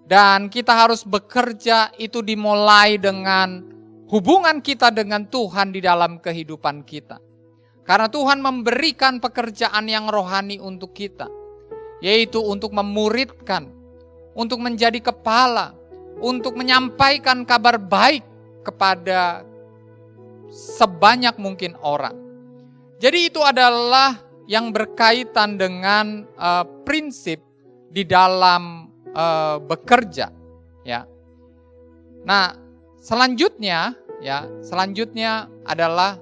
D: Dan kita harus bekerja itu dimulai dengan hubungan kita dengan Tuhan di dalam kehidupan kita. Karena Tuhan memberikan pekerjaan yang rohani untuk kita. Yaitu untuk memuridkan, untuk menjadi kepala, untuk menyampaikan kabar baik kepada sebanyak mungkin orang. Jadi itu adalah yang berkaitan dengan prinsip di dalam bekerja, ya. Nah, selanjutnya adalah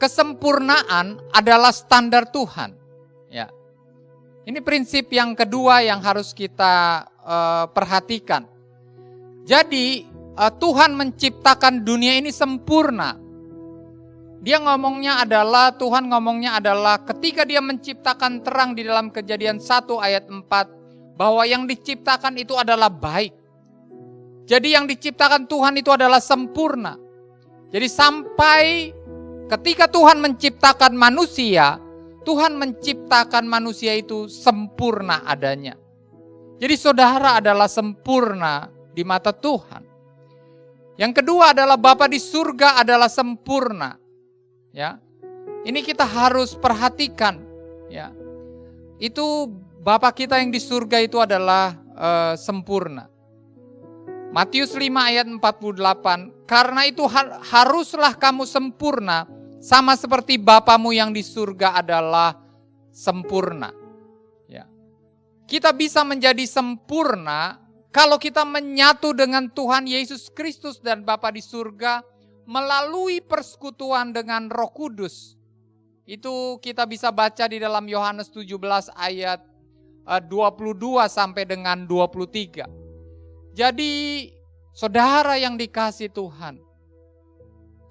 D: kesempurnaan adalah standar Tuhan, ya. Ini prinsip yang kedua yang harus kita perhatikan. Jadi Tuhan menciptakan dunia ini sempurna. Tuhan ngomongnya adalah ketika dia menciptakan terang di dalam Kejadian 1 ayat 4, bahwa yang diciptakan itu adalah baik. Jadi yang diciptakan Tuhan itu adalah sempurna. Jadi sampai ketika Tuhan menciptakan manusia, Tuhan menciptakan manusia itu sempurna adanya. Jadi saudara adalah sempurna di mata Tuhan. Yang kedua adalah Bapa di surga adalah sempurna. Ya. Ini kita harus perhatikan, ya. Itu Bapa kita yang di surga itu adalah sempurna. Matius 5 ayat 48, karena itu haruslah kamu sempurna sama seperti Bapamu yang di surga adalah sempurna. Ya. Kita bisa menjadi sempurna kalau kita menyatu dengan Tuhan Yesus Kristus dan Bapa di surga melalui persekutuan dengan Roh Kudus. Itu kita bisa baca di dalam Yohanes 17 ayat 22 sampai dengan 23. Jadi saudara yang dikasihi Tuhan,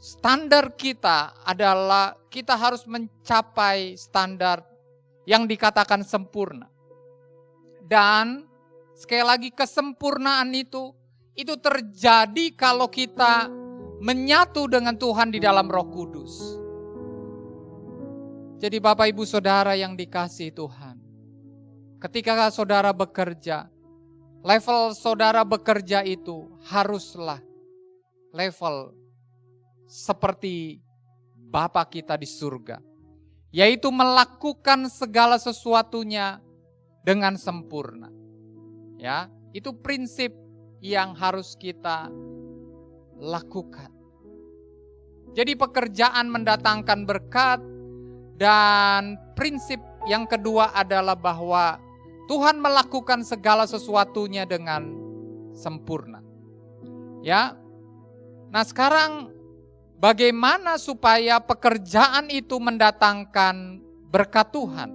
D: standar kita adalah kita harus mencapai standar yang dikatakan sempurna. Dan sekali lagi kesempurnaan itu terjadi kalau kita menyatu dengan Tuhan di dalam Roh Kudus. Jadi Bapak Ibu Saudara yang dikasihi Tuhan, ketika saudara bekerja, level saudara bekerja itu haruslah level seperti Bapa kita di surga, yaitu melakukan segala sesuatunya dengan sempurna. Ya, itu prinsip yang harus kita lakukan. Jadi pekerjaan mendatangkan berkat, dan prinsip yang kedua adalah bahwa Tuhan melakukan segala sesuatunya dengan sempurna. Ya. Nah, sekarang bagaimana supaya pekerjaan itu mendatangkan berkat Tuhan?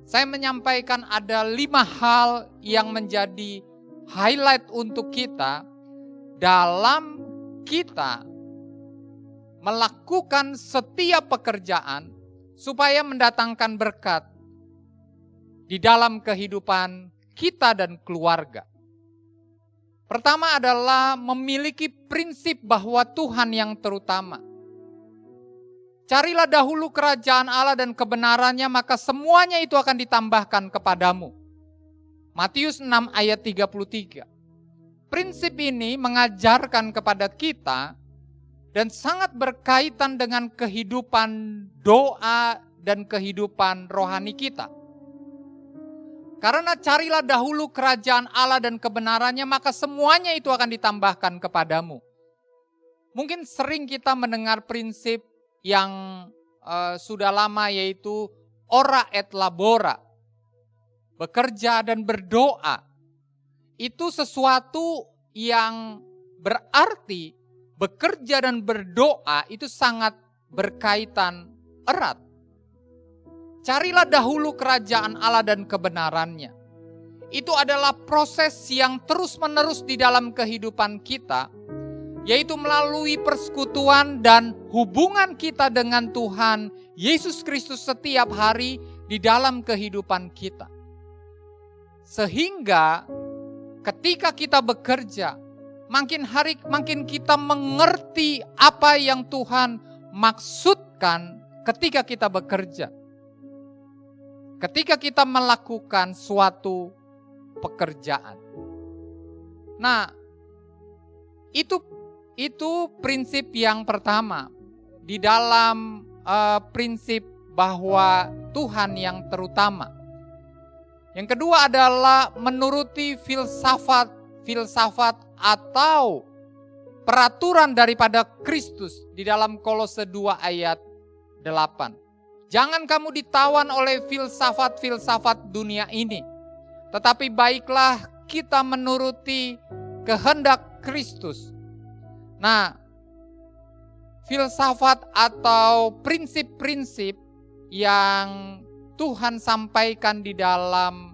D: Saya menyampaikan ada 5 hal yang menjadi highlight untuk kita dalam kita melakukan setiap pekerjaan supaya mendatangkan berkat di dalam kehidupan kita dan keluarga. Pertama adalah memiliki prinsip bahwa Tuhan yang terutama. Carilah dahulu kerajaan Allah dan kebenarannya, maka semuanya itu akan ditambahkan kepadamu. Matius 6 ayat 33. Prinsip ini mengajarkan kepada kita dan sangat berkaitan dengan kehidupan doa dan kehidupan rohani kita. Karena carilah dahulu kerajaan Allah dan kebenarannya, maka semuanya itu akan ditambahkan kepadamu. Mungkin sering kita mendengar prinsip yang sudah lama, yaitu ora et labora. Bekerja dan berdoa. Itu sesuatu yang berarti bekerja dan berdoa itu sangat berkaitan erat. Carilah dahulu kerajaan Allah dan kebenarannya. Itu adalah proses yang terus-menerus di dalam kehidupan kita, yaitu melalui persekutuan dan hubungan kita dengan Tuhan Yesus Kristus setiap hari di dalam kehidupan kita. Sehingga ketika kita bekerja, makin kita mengerti apa yang Tuhan maksudkan ketika kita bekerja. Ketika kita melakukan suatu pekerjaan. Nah, itu prinsip yang pertama di dalam prinsip bahwa Tuhan yang terutama. Yang kedua adalah menuruti filsafat atau peraturan daripada Kristus di dalam Kolose 2 ayat 8. Jangan kamu ditawan oleh filsafat dunia ini, tetapi baiklah kita menuruti kehendak Kristus. Nah, filsafat atau prinsip-prinsip yang Tuhan sampaikan di dalam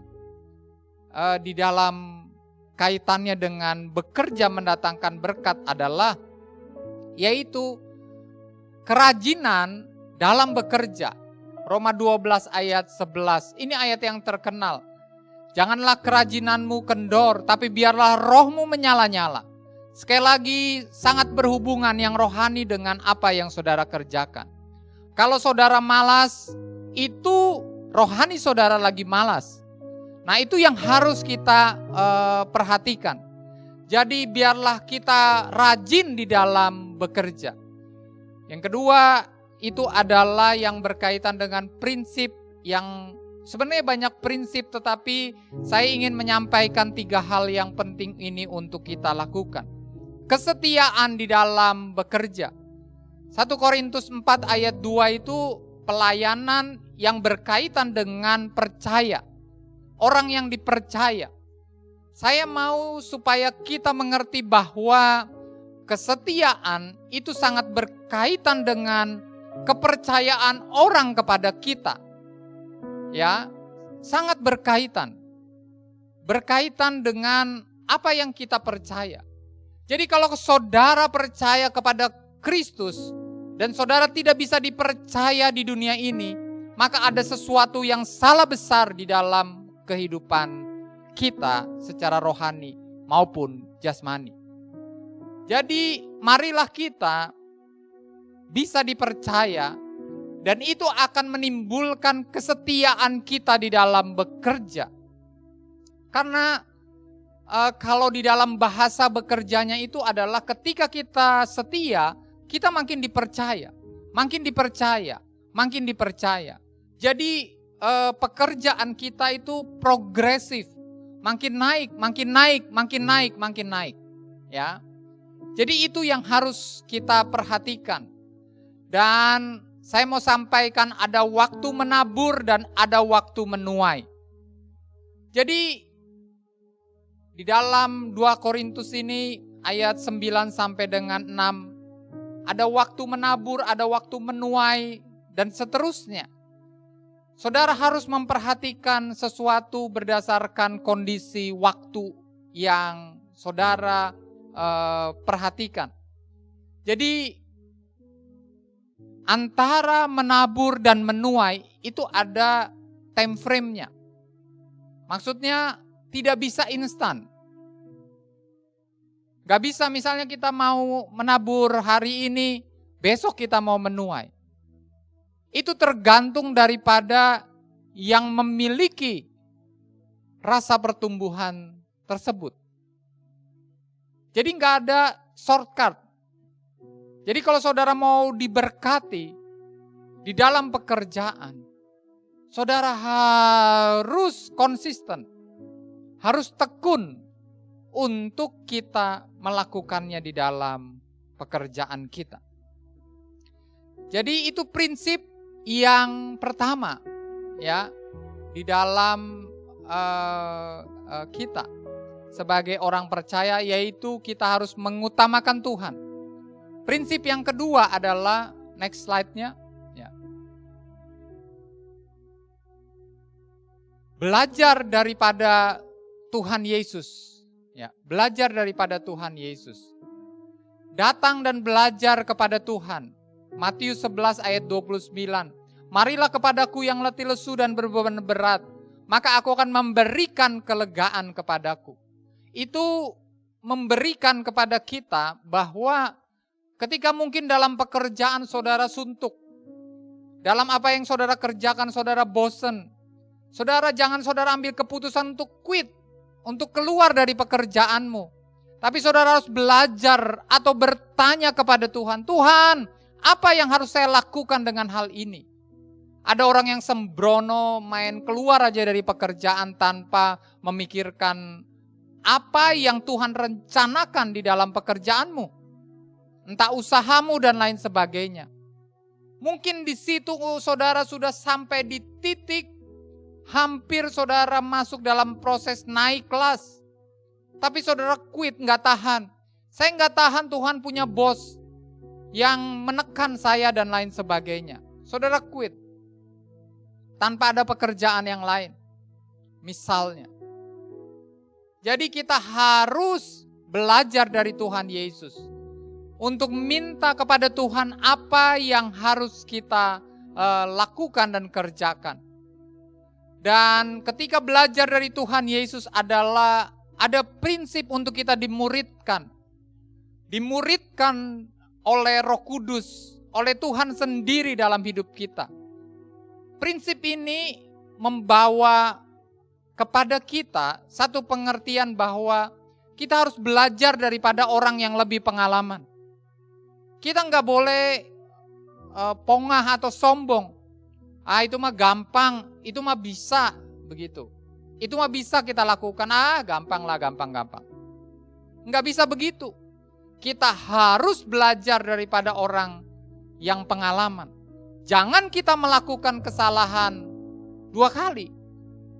D: kaitannya dengan bekerja mendatangkan berkat adalah yaitu kerajinan dalam bekerja. Roma 12 ayat 11. Ini ayat yang terkenal. Janganlah kerajinanmu kendor, tapi biarlah rohmu menyala-nyala. Sekali lagi sangat berhubungan yang rohani dengan apa yang saudara kerjakan. Kalau saudara malas, itu rohani saudara lagi malas. Nah, itu yang harus kita perhatikan. Jadi biarlah kita rajin di dalam bekerja. Yang kedua, itu adalah yang berkaitan dengan prinsip yang sebenarnya banyak prinsip, tetapi saya ingin menyampaikan 3 hal yang penting ini untuk kita lakukan. Kesetiaan di dalam bekerja. 1 Korintus 4 ayat 2 itu pelayanan yang berkaitan dengan percaya. Orang yang dipercaya. Saya mau supaya kita mengerti bahwa kesetiaan itu sangat berkaitan dengan kepercayaan orang kepada kita. Ya, sangat berkaitan. Berkaitan dengan apa yang kita percaya. Jadi kalau saudara percaya kepada Kristus dan saudara tidak bisa dipercaya di dunia ini, maka ada sesuatu yang salah besar di dalam kehidupan kita secara rohani maupun jasmani. Jadi marilah kita bisa dipercaya dan itu akan menimbulkan kesetiaan kita di dalam bekerja. Karena kalau di dalam bahasa bekerjanya itu adalah ketika kita setia, kita makin dipercaya, makin dipercaya, makin dipercaya. Jadi pekerjaan kita itu progresif, makin naik, makin naik, makin naik, makin naik. Ya, jadi itu yang harus kita perhatikan. Dan saya mau sampaikan ada waktu menabur dan ada waktu menuai. Jadi di dalam 2 Korintus ini ayat 9 sampai dengan 6 ada waktu menabur, ada waktu menuai dan seterusnya. Saudara harus memperhatikan sesuatu berdasarkan kondisi waktu yang saudara perhatikan. Jadi antara menabur dan menuai itu ada time frame-nya. Maksudnya tidak bisa instan. Gak bisa misalnya kita mau menabur hari ini, besok kita mau menuai. Itu tergantung daripada yang memiliki rasa pertumbuhan tersebut. Jadi gak ada shortcut. Jadi kalau saudara mau diberkati di dalam pekerjaan, saudara harus konsisten, harus tekun untuk kita melakukannya di dalam pekerjaan kita. Jadi itu prinsip yang pertama ya di dalam kita sebagai orang percaya, yaitu kita harus mengutamakan Tuhan. Prinsip yang kedua adalah next slide-nya ya. Belajar daripada Tuhan Yesus ya, belajar daripada Tuhan Yesus. Datang dan belajar kepada Tuhan. Matius 11 ayat 29. Marilah kepadaku yang letih lesu dan berbeban berat, maka aku akan memberikan kelegaan kepadaku. Itu memberikan kepada kita bahwa ketika mungkin dalam pekerjaan saudara suntuk, dalam apa yang saudara kerjakan saudara bosen, saudara jangan saudara ambil keputusan untuk quit, untuk keluar dari pekerjaanmu. Tapi saudara harus belajar atau bertanya kepada Tuhan, Tuhan, apa yang harus saya lakukan dengan hal ini? Ada orang yang sembrono main keluar aja dari pekerjaan tanpa memikirkan apa yang Tuhan rencanakan di dalam pekerjaanmu. Entah usahamu dan lain sebagainya. Mungkin di situ saudara sudah sampai di titik hampir saudara masuk dalam proses naik kelas. Tapi saudara quit, gak tahan. Saya gak tahan, Tuhan punya bos yang menekan saya dan lain sebagainya. Saudara quit. Tanpa ada pekerjaan yang lain. Misalnya. Jadi kita harus belajar dari Tuhan Yesus. Untuk minta kepada Tuhan apa yang harus kita lakukan dan kerjakan. Dan ketika belajar dari Tuhan Yesus adalah ada prinsip untuk kita dimuridkan. Dimuridkan oleh Roh Kudus, oleh Tuhan sendiri dalam hidup kita. Prinsip ini membawa kepada kita satu pengertian bahwa kita harus belajar daripada orang yang lebih pengalaman. Kita nggak boleh pongah atau sombong. Itu mah gampang, itu mah bisa, begitu. Itu mah bisa kita lakukan, gampang lah, gampang. Nggak bisa begitu. Kita harus belajar daripada orang yang pengalaman. Jangan kita melakukan kesalahan 2 kali.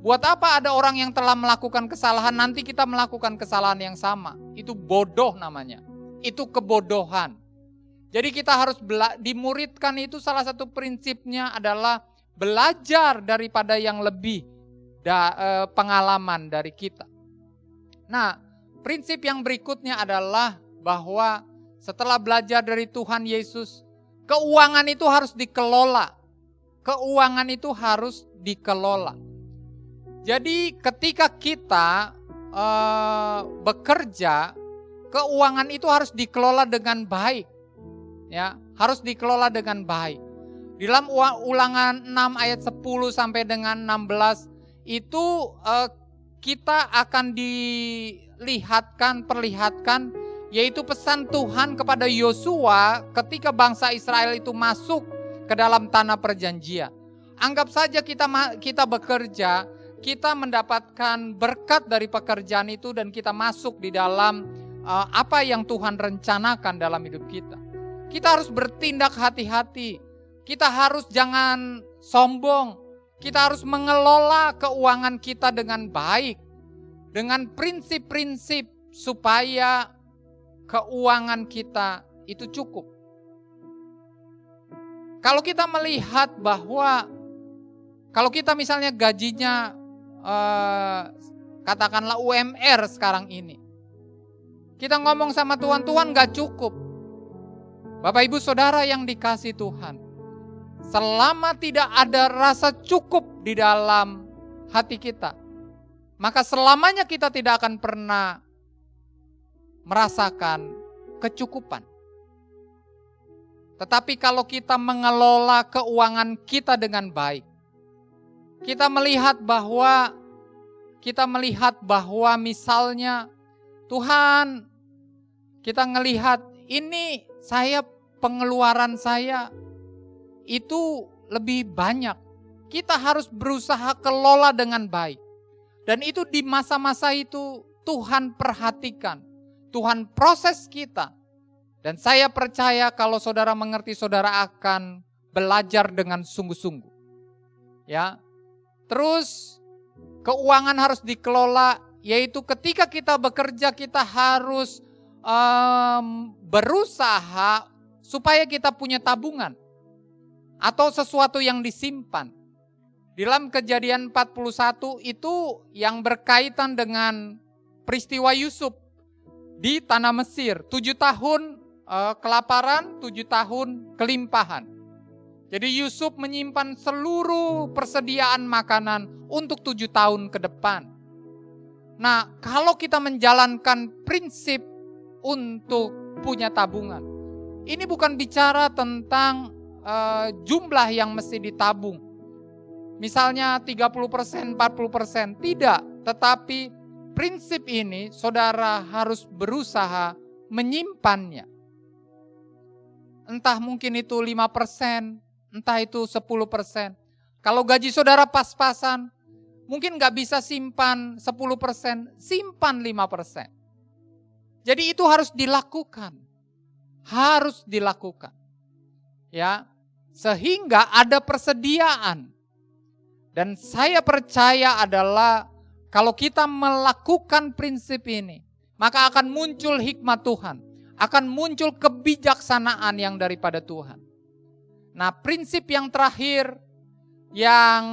D: Buat apa ada orang yang telah melakukan kesalahan, nanti kita melakukan kesalahan yang sama. Itu bodoh namanya. Itu kebodohan. Jadi kita harus dimuridkan, itu salah satu prinsipnya adalah belajar daripada yang lebih pengalaman dari kita. Nah, prinsip yang berikutnya adalah bahwa setelah belajar dari Tuhan Yesus, keuangan itu harus dikelola. Keuangan itu harus dikelola. Jadi ketika kita bekerja, keuangan itu harus dikelola dengan baik. Ya, harus dikelola dengan baik. Di dalam Ulangan 6 ayat 10 sampai dengan 16 itu kita akan perlihatkan yaitu pesan Tuhan kepada Yosua ketika bangsa Israel itu masuk ke dalam tanah perjanjian. Anggap saja kita bekerja, kita mendapatkan berkat dari pekerjaan itu dan kita masuk di dalam apa yang Tuhan rencanakan dalam hidup kita. Kita harus bertindak hati-hati. Kita harus jangan sombong. Kita harus mengelola keuangan kita dengan baik. Dengan prinsip-prinsip supaya keuangan kita itu cukup. Kalau kita melihat bahwa kalau kita misalnya gajinya katakanlah UMR sekarang ini. Kita ngomong sama Tuhan, Tuhan gak cukup. Bapak Ibu Saudara yang dikasih Tuhan. Selama tidak ada rasa cukup di dalam hati kita, maka selamanya kita tidak akan pernah merasakan kecukupan. Tetapi kalau kita mengelola keuangan kita dengan baik, kita melihat bahwa misalnya Tuhan, kita ngelihat ini pengeluaran saya itu lebih banyak. Kita harus berusaha kelola dengan baik. Dan itu di masa-masa itu Tuhan perhatikan. Tuhan proses kita. Dan saya percaya kalau saudara mengerti, saudara akan belajar dengan sungguh-sungguh. Ya. Terus keuangan harus dikelola, yaitu ketika kita bekerja kita harus berusaha supaya kita punya tabungan atau sesuatu yang disimpan. Di dalam Kejadian 41 itu yang berkaitan dengan peristiwa Yusuf di tanah Mesir. 7 tahun kelaparan, 7 tahun kelimpahan. Jadi Yusuf menyimpan seluruh persediaan makanan untuk 7 tahun ke depan. Nah, kalau kita menjalankan prinsip untuk punya tabungan, ini bukan bicara tentang jumlah yang mesti ditabung. Misalnya 30%, 40%, tidak. Tetapi prinsip ini saudara harus berusaha menyimpannya. Entah mungkin itu 5%, entah itu 10%. Kalau gaji saudara pas-pasan, mungkin gak bisa simpan 10%, simpan 5%. Jadi itu harus dilakukan. Harus dilakukan. Ya, sehingga ada persediaan. Dan saya percaya adalah kalau kita melakukan prinsip ini, maka akan muncul hikmat Tuhan. Akan muncul kebijaksanaan yang daripada Tuhan. Nah, prinsip yang terakhir yang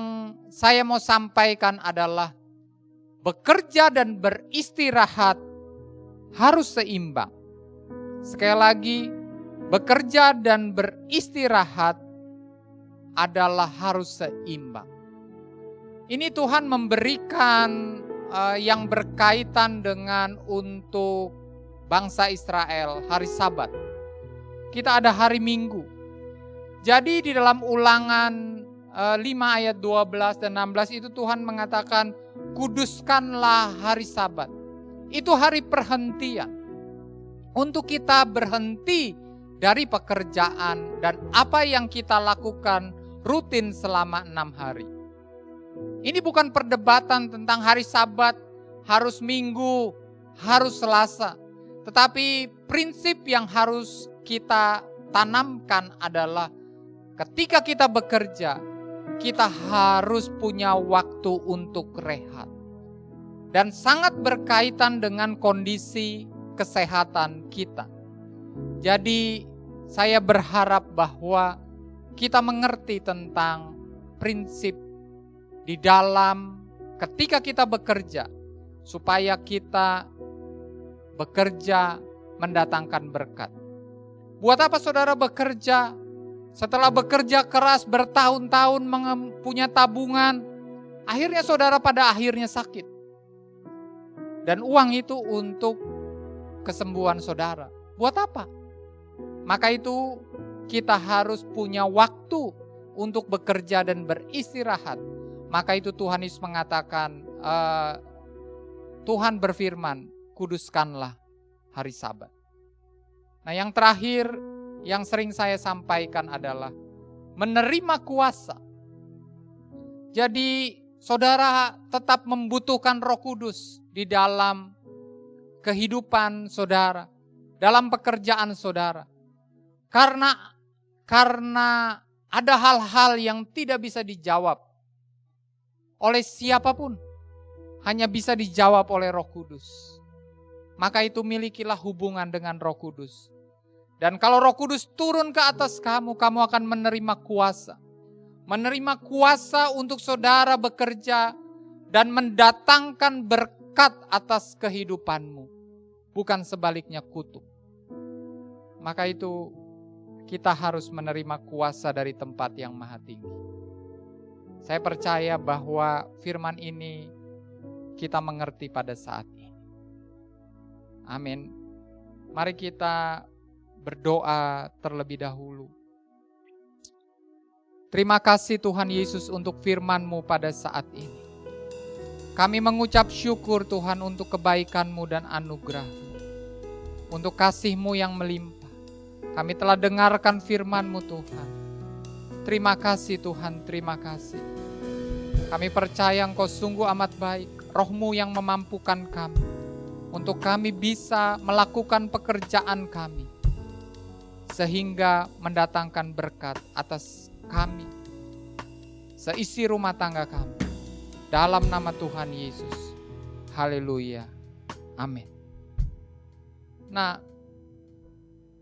D: saya mau sampaikan adalah bekerja dan beristirahat harus seimbang. Sekali lagi, bekerja dan beristirahat adalah harus seimbang. Ini Tuhan memberikan yang berkaitan dengan untuk bangsa Israel hari Sabat. Kita ada hari Minggu. Jadi di dalam Ulangan 5 ayat 12 dan 16 itu Tuhan mengatakan, kuduskanlah hari Sabat. Itu hari perhentian. Untuk kita berhenti dari pekerjaan dan apa yang kita lakukan rutin selama 6 hari. Ini bukan perdebatan tentang hari Sabat, harus Minggu, harus Selasa. Tetapi prinsip yang harus kita tanamkan adalah ketika kita bekerja, kita harus punya waktu untuk rehat. Dan sangat berkaitan dengan kondisi kesehatan kita. Jadi saya berharap bahwa kita mengerti tentang prinsip di dalam ketika kita bekerja, supaya kita bekerja mendatangkan berkat. Buat apa saudara bekerja? Setelah bekerja keras bertahun-tahun punya tabungan, akhirnya saudara pada akhirnya sakit. Dan uang itu untuk kesembuhan saudara. Buat apa? Maka itu kita harus punya waktu untuk bekerja dan beristirahat. Maka itu Tuhan Yesus mengatakan, Tuhan berfirman, kuduskanlah hari Sabat. Nah, yang terakhir yang sering saya sampaikan adalah menerima kuasa. Jadi saudara tetap membutuhkan Roh Kudus di dalam kehidupan saudara, dalam pekerjaan saudara. Karena ada hal-hal yang tidak bisa dijawab oleh siapapun, hanya bisa dijawab oleh Roh Kudus. Maka itu milikilah hubungan dengan Roh Kudus. Dan kalau Roh Kudus turun ke atas kamu, kamu akan menerima kuasa. Menerima kuasa untuk saudara bekerja dan mendatangkan berkat atas kehidupanmu. Bukan sebaliknya kutuk. Maka itu kita harus menerima kuasa dari tempat yang maha tinggi. Saya percaya bahwa firman ini kita mengerti pada saat ini. Amin. Mari kita berdoa terlebih dahulu. Terima kasih Tuhan Yesus untuk firman-Mu pada saat ini. Kami mengucap syukur Tuhan untuk kebaikan-Mu dan anugerah-Mu. Untuk kasih-Mu yang melimpah. Kami telah dengarkan firman-Mu Tuhan. Terima kasih Tuhan, terima kasih. Kami percaya Engkau sungguh amat baik. Roh-Mu yang memampukan kami. Untuk kami bisa melakukan pekerjaan kami. Sehingga mendatangkan berkat atas kami, seisi rumah tangga kami. Dalam nama Tuhan Yesus. Haleluya. Amin. Nah,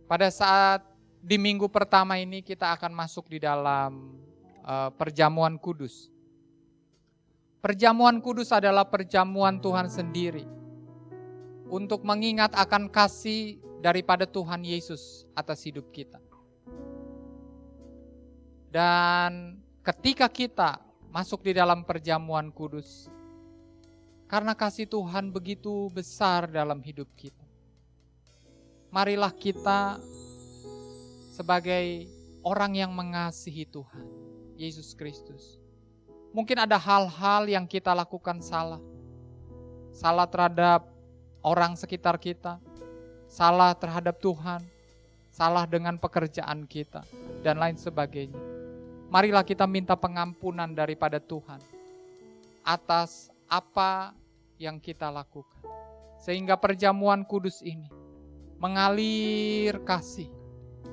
D: pada saat di minggu pertama ini kita akan masuk di dalam perjamuan kudus. Perjamuan kudus adalah perjamuan Tuhan sendiri. Untuk mengingat akan kasih daripada Tuhan Yesus atas hidup kita. Dan ketika kita masuk di dalam perjamuan kudus, karena kasih Tuhan begitu besar dalam hidup kita, marilah kita sebagai orang yang mengasihi Tuhan, Yesus Kristus. Mungkin ada hal-hal yang kita lakukan salah. Salah terhadap orang sekitar kita, salah terhadap Tuhan, salah dengan pekerjaan kita, dan lain sebagainya. Marilah kita minta pengampunan daripada Tuhan atas apa yang kita lakukan. Sehingga perjamuan kudus ini mengalir kasih,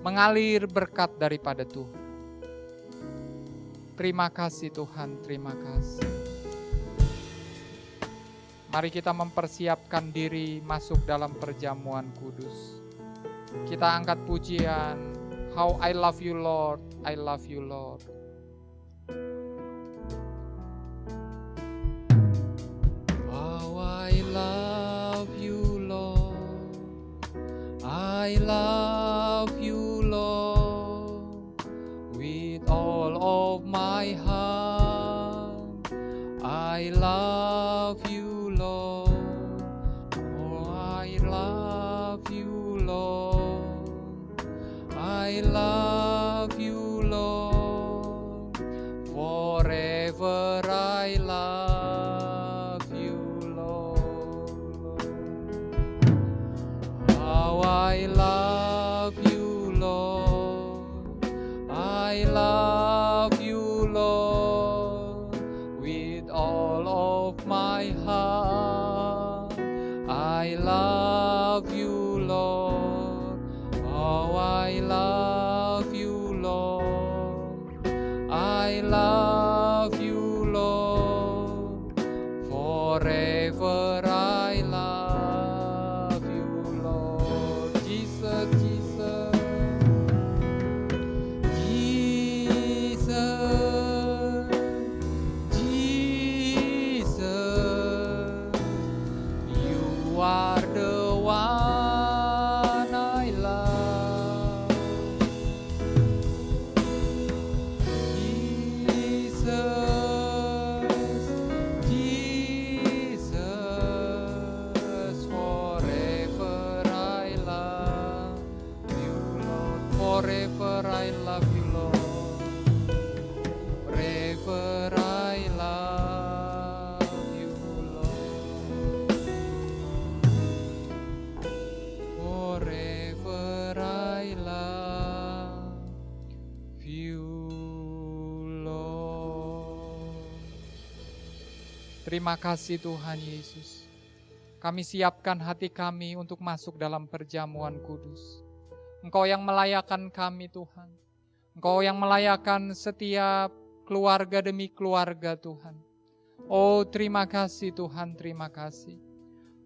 D: mengalir berkat daripada Tuhan. Terima kasih Tuhan, terima kasih. Mari kita mempersiapkan diri masuk dalam perjamuan kudus. Kita angkat pujian, How I Love You Lord, I Love You Lord. How I love you Lord, I love you Lord, with all of my heart, I love you Lord, oh I love you Lord, I love you Lord, for Forever I love you, Lord. Forever I love you, Lord. Forever I love you, Lord. Terima kasih Tuhan Yesus. Kami siapkan hati kami untuk masuk dalam perjamuan kudus. Engkau yang melayakan kami Tuhan. Engkau yang melayakan setiap keluarga demi keluarga Tuhan. Oh terima kasih Tuhan, terima kasih.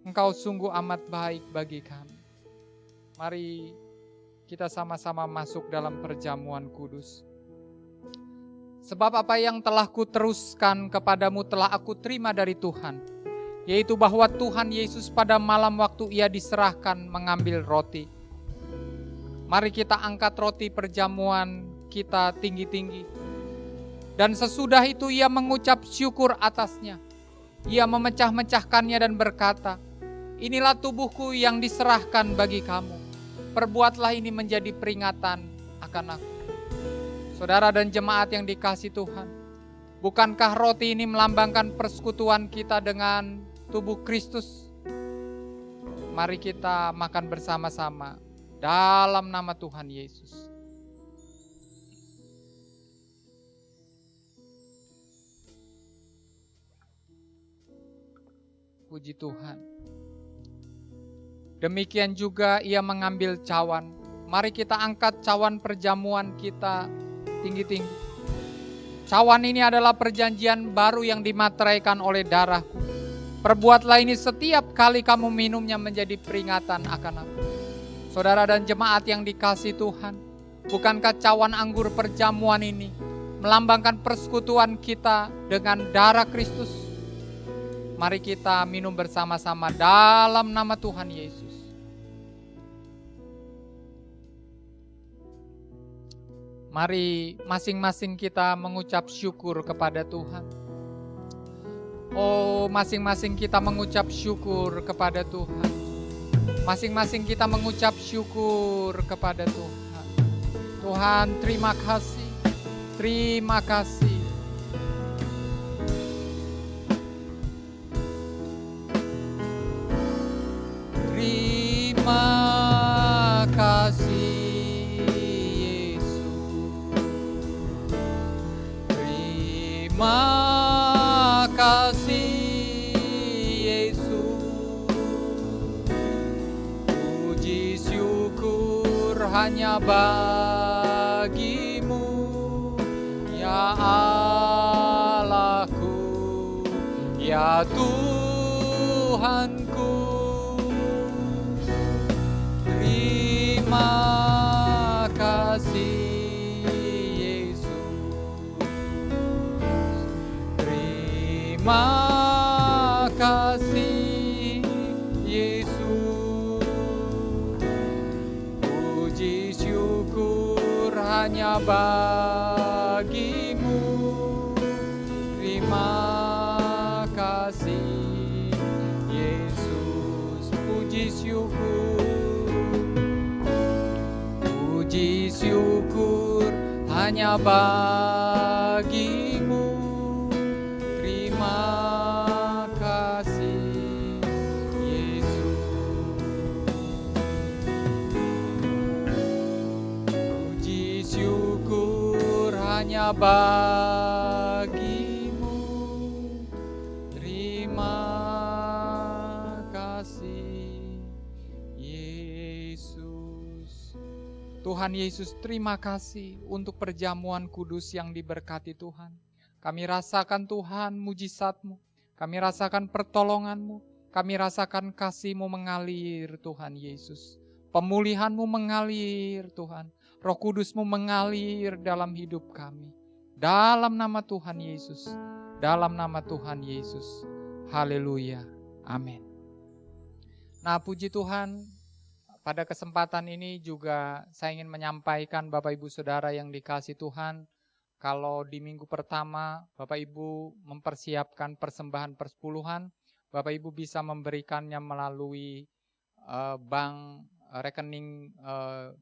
D: Engkau sungguh amat baik bagi kami. Mari kita sama-sama masuk dalam perjamuan kudus. Sebab apa yang telah kuteruskan kepadamu telah aku terima dari Tuhan, yaitu bahwa Tuhan Yesus pada malam waktu ia diserahkan mengambil roti. Mari kita angkat roti perjamuan kita tinggi-tinggi. Dan sesudah itu ia mengucap syukur atasnya. Ia memecah-mecahkannya dan berkata, inilah tubuhku yang diserahkan bagi kamu. Perbuatlah ini menjadi peringatan akan aku. Saudara dan jemaat yang dikasihi Tuhan, bukankah roti ini melambangkan persekutuan kita dengan tubuh Kristus? Mari kita makan bersama-sama dalam nama Tuhan Yesus. Puji Tuhan. Demikian juga ia mengambil cawan. Mari kita angkat cawan perjamuan kita tinggi-tinggi. Cawan ini adalah perjanjian baru yang dimateraikan oleh darahku. Perbuatlah ini setiap kali kamu minumnya menjadi peringatan akan aku. Saudara dan jemaat yang dikasihi Tuhan, bukankah cawan anggur perjamuan ini melambangkan persekutuan kita dengan darah Kristus? Mari kita minum bersama-sama dalam nama Tuhan Yesus. Mari masing-masing kita mengucap syukur kepada Tuhan. Oh, masing-masing kita mengucap syukur kepada Tuhan. Masing-masing kita mengucap syukur kepada Tuhan. Tuhan, terima kasih. Terima kasih. Terima kasih Yesus. Terima kasih Yesus. Puji syukur hanya bagimu, ya Allahku, ya Tuhanku. Terima kasih Yesus. Terima kasih Yesus. Puji syukur hanya bagimu. Terima kasih Yesus. Puji syukur. Puji syukur hanya bagimu. Terima kasih Yesus. Puji syukur hanya bagimu. Terima kasih Yesus. Tuhan Yesus, terima kasih untuk perjamuan kudus yang diberkati Tuhan. Kami rasakan Tuhan mujizat-Mu, kami rasakan pertolongan-Mu, kami rasakan kasih-Mu mengalir Tuhan Yesus. Pemulihan-Mu mengalir Tuhan, Roh Kudus-Mu mengalir dalam hidup kami. Dalam nama Tuhan Yesus, dalam nama Tuhan Yesus. Haleluya, amin. Nah puji Tuhan, pada kesempatan ini juga saya ingin menyampaikan Bapak Ibu Saudara yang dikasihi Tuhan, kalau di minggu pertama Bapak Ibu mempersiapkan persembahan persepuluhan, Bapak Ibu bisa memberikannya melalui bank rekening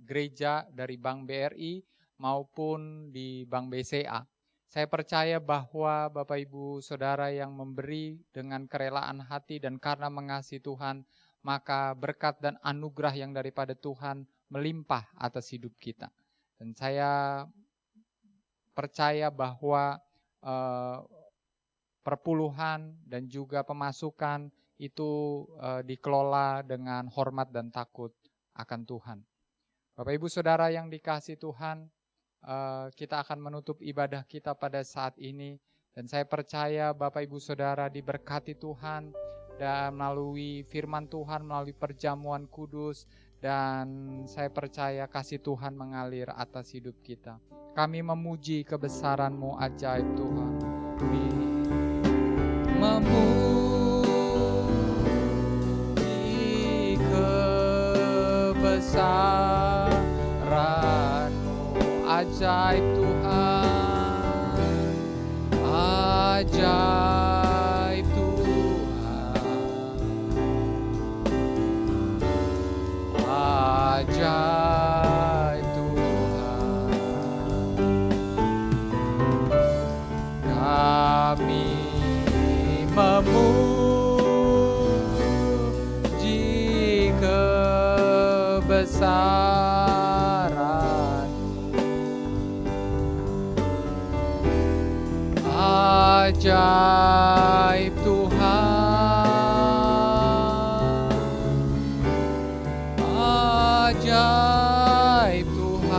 D: gereja dari Bank BRI maupun di Bank BCA. Saya percaya bahwa Bapak Ibu Saudara yang memberi dengan kerelaan hati dan karena mengasihi Tuhan, maka berkat dan anugerah yang daripada Tuhan melimpah atas hidup kita. Dan saya percaya bahwa perpuluhan dan juga pemasukan itu dikelola dengan hormat dan takut akan Tuhan. Bapak Ibu Saudara yang dikasihi Tuhan, kita akan menutup ibadah kita pada saat ini. Dan saya percaya Bapak Ibu Saudara diberkati Tuhan dan melalui firman Tuhan, melalui perjamuan kudus. Dan saya percaya kasih Tuhan mengalir atas hidup kita. Kami memuji kebesaran-Mu ajaib Tuhan. Kami memuji kebesaran-Mu ajaib Tuhan. Ajaib Tuhan. Ajaib Tuhan. Kami memuji kebesaran ajaib Tuhan. Ajaib Tuhan.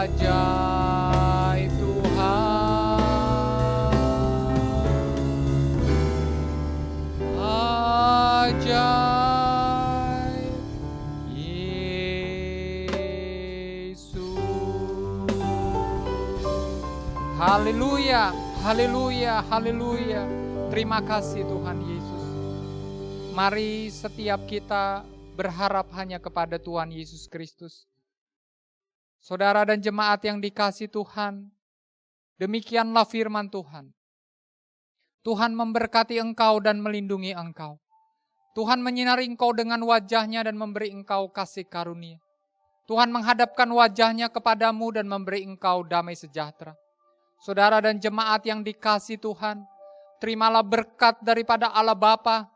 D: Ajaib Tuhan. Ajaib Yesus. Haleluya, haleluya, haleluya. Terima kasih Tuhan Yesus. Mari setiap kita berharap hanya kepada Tuhan Yesus Kristus. Saudara dan jemaat yang dikasihi Tuhan, demikianlah firman Tuhan. Tuhan memberkati engkau dan melindungi engkau. Tuhan menyinari engkau dengan wajah-Nya dan memberi engkau kasih karunia. Tuhan menghadapkan wajah-Nya kepadamu dan memberi engkau damai sejahtera. Saudara dan jemaat yang dikasihi Tuhan, terimalah berkat daripada Allah Bapa,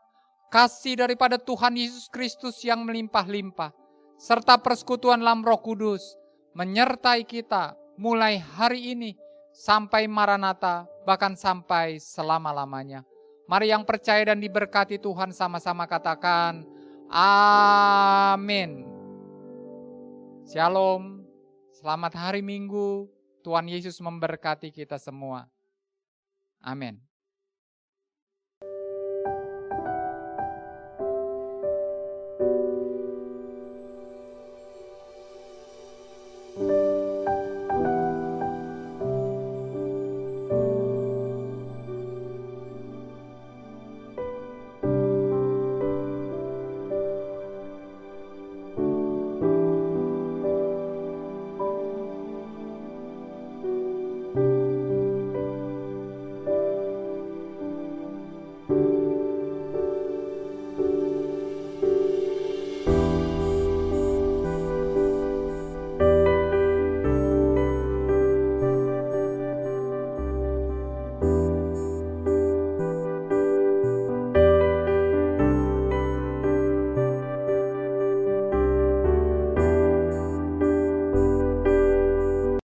D: kasih daripada Tuhan Yesus Kristus yang melimpah-limpah, serta persekutuan dalam Roh Kudus, menyertai kita mulai hari ini sampai Maranatha, bahkan sampai selama-lamanya. Mari yang percaya dan diberkati Tuhan sama-sama katakan, amin. Shalom, selamat hari Minggu, Tuhan Yesus memberkati kita semua. Amin.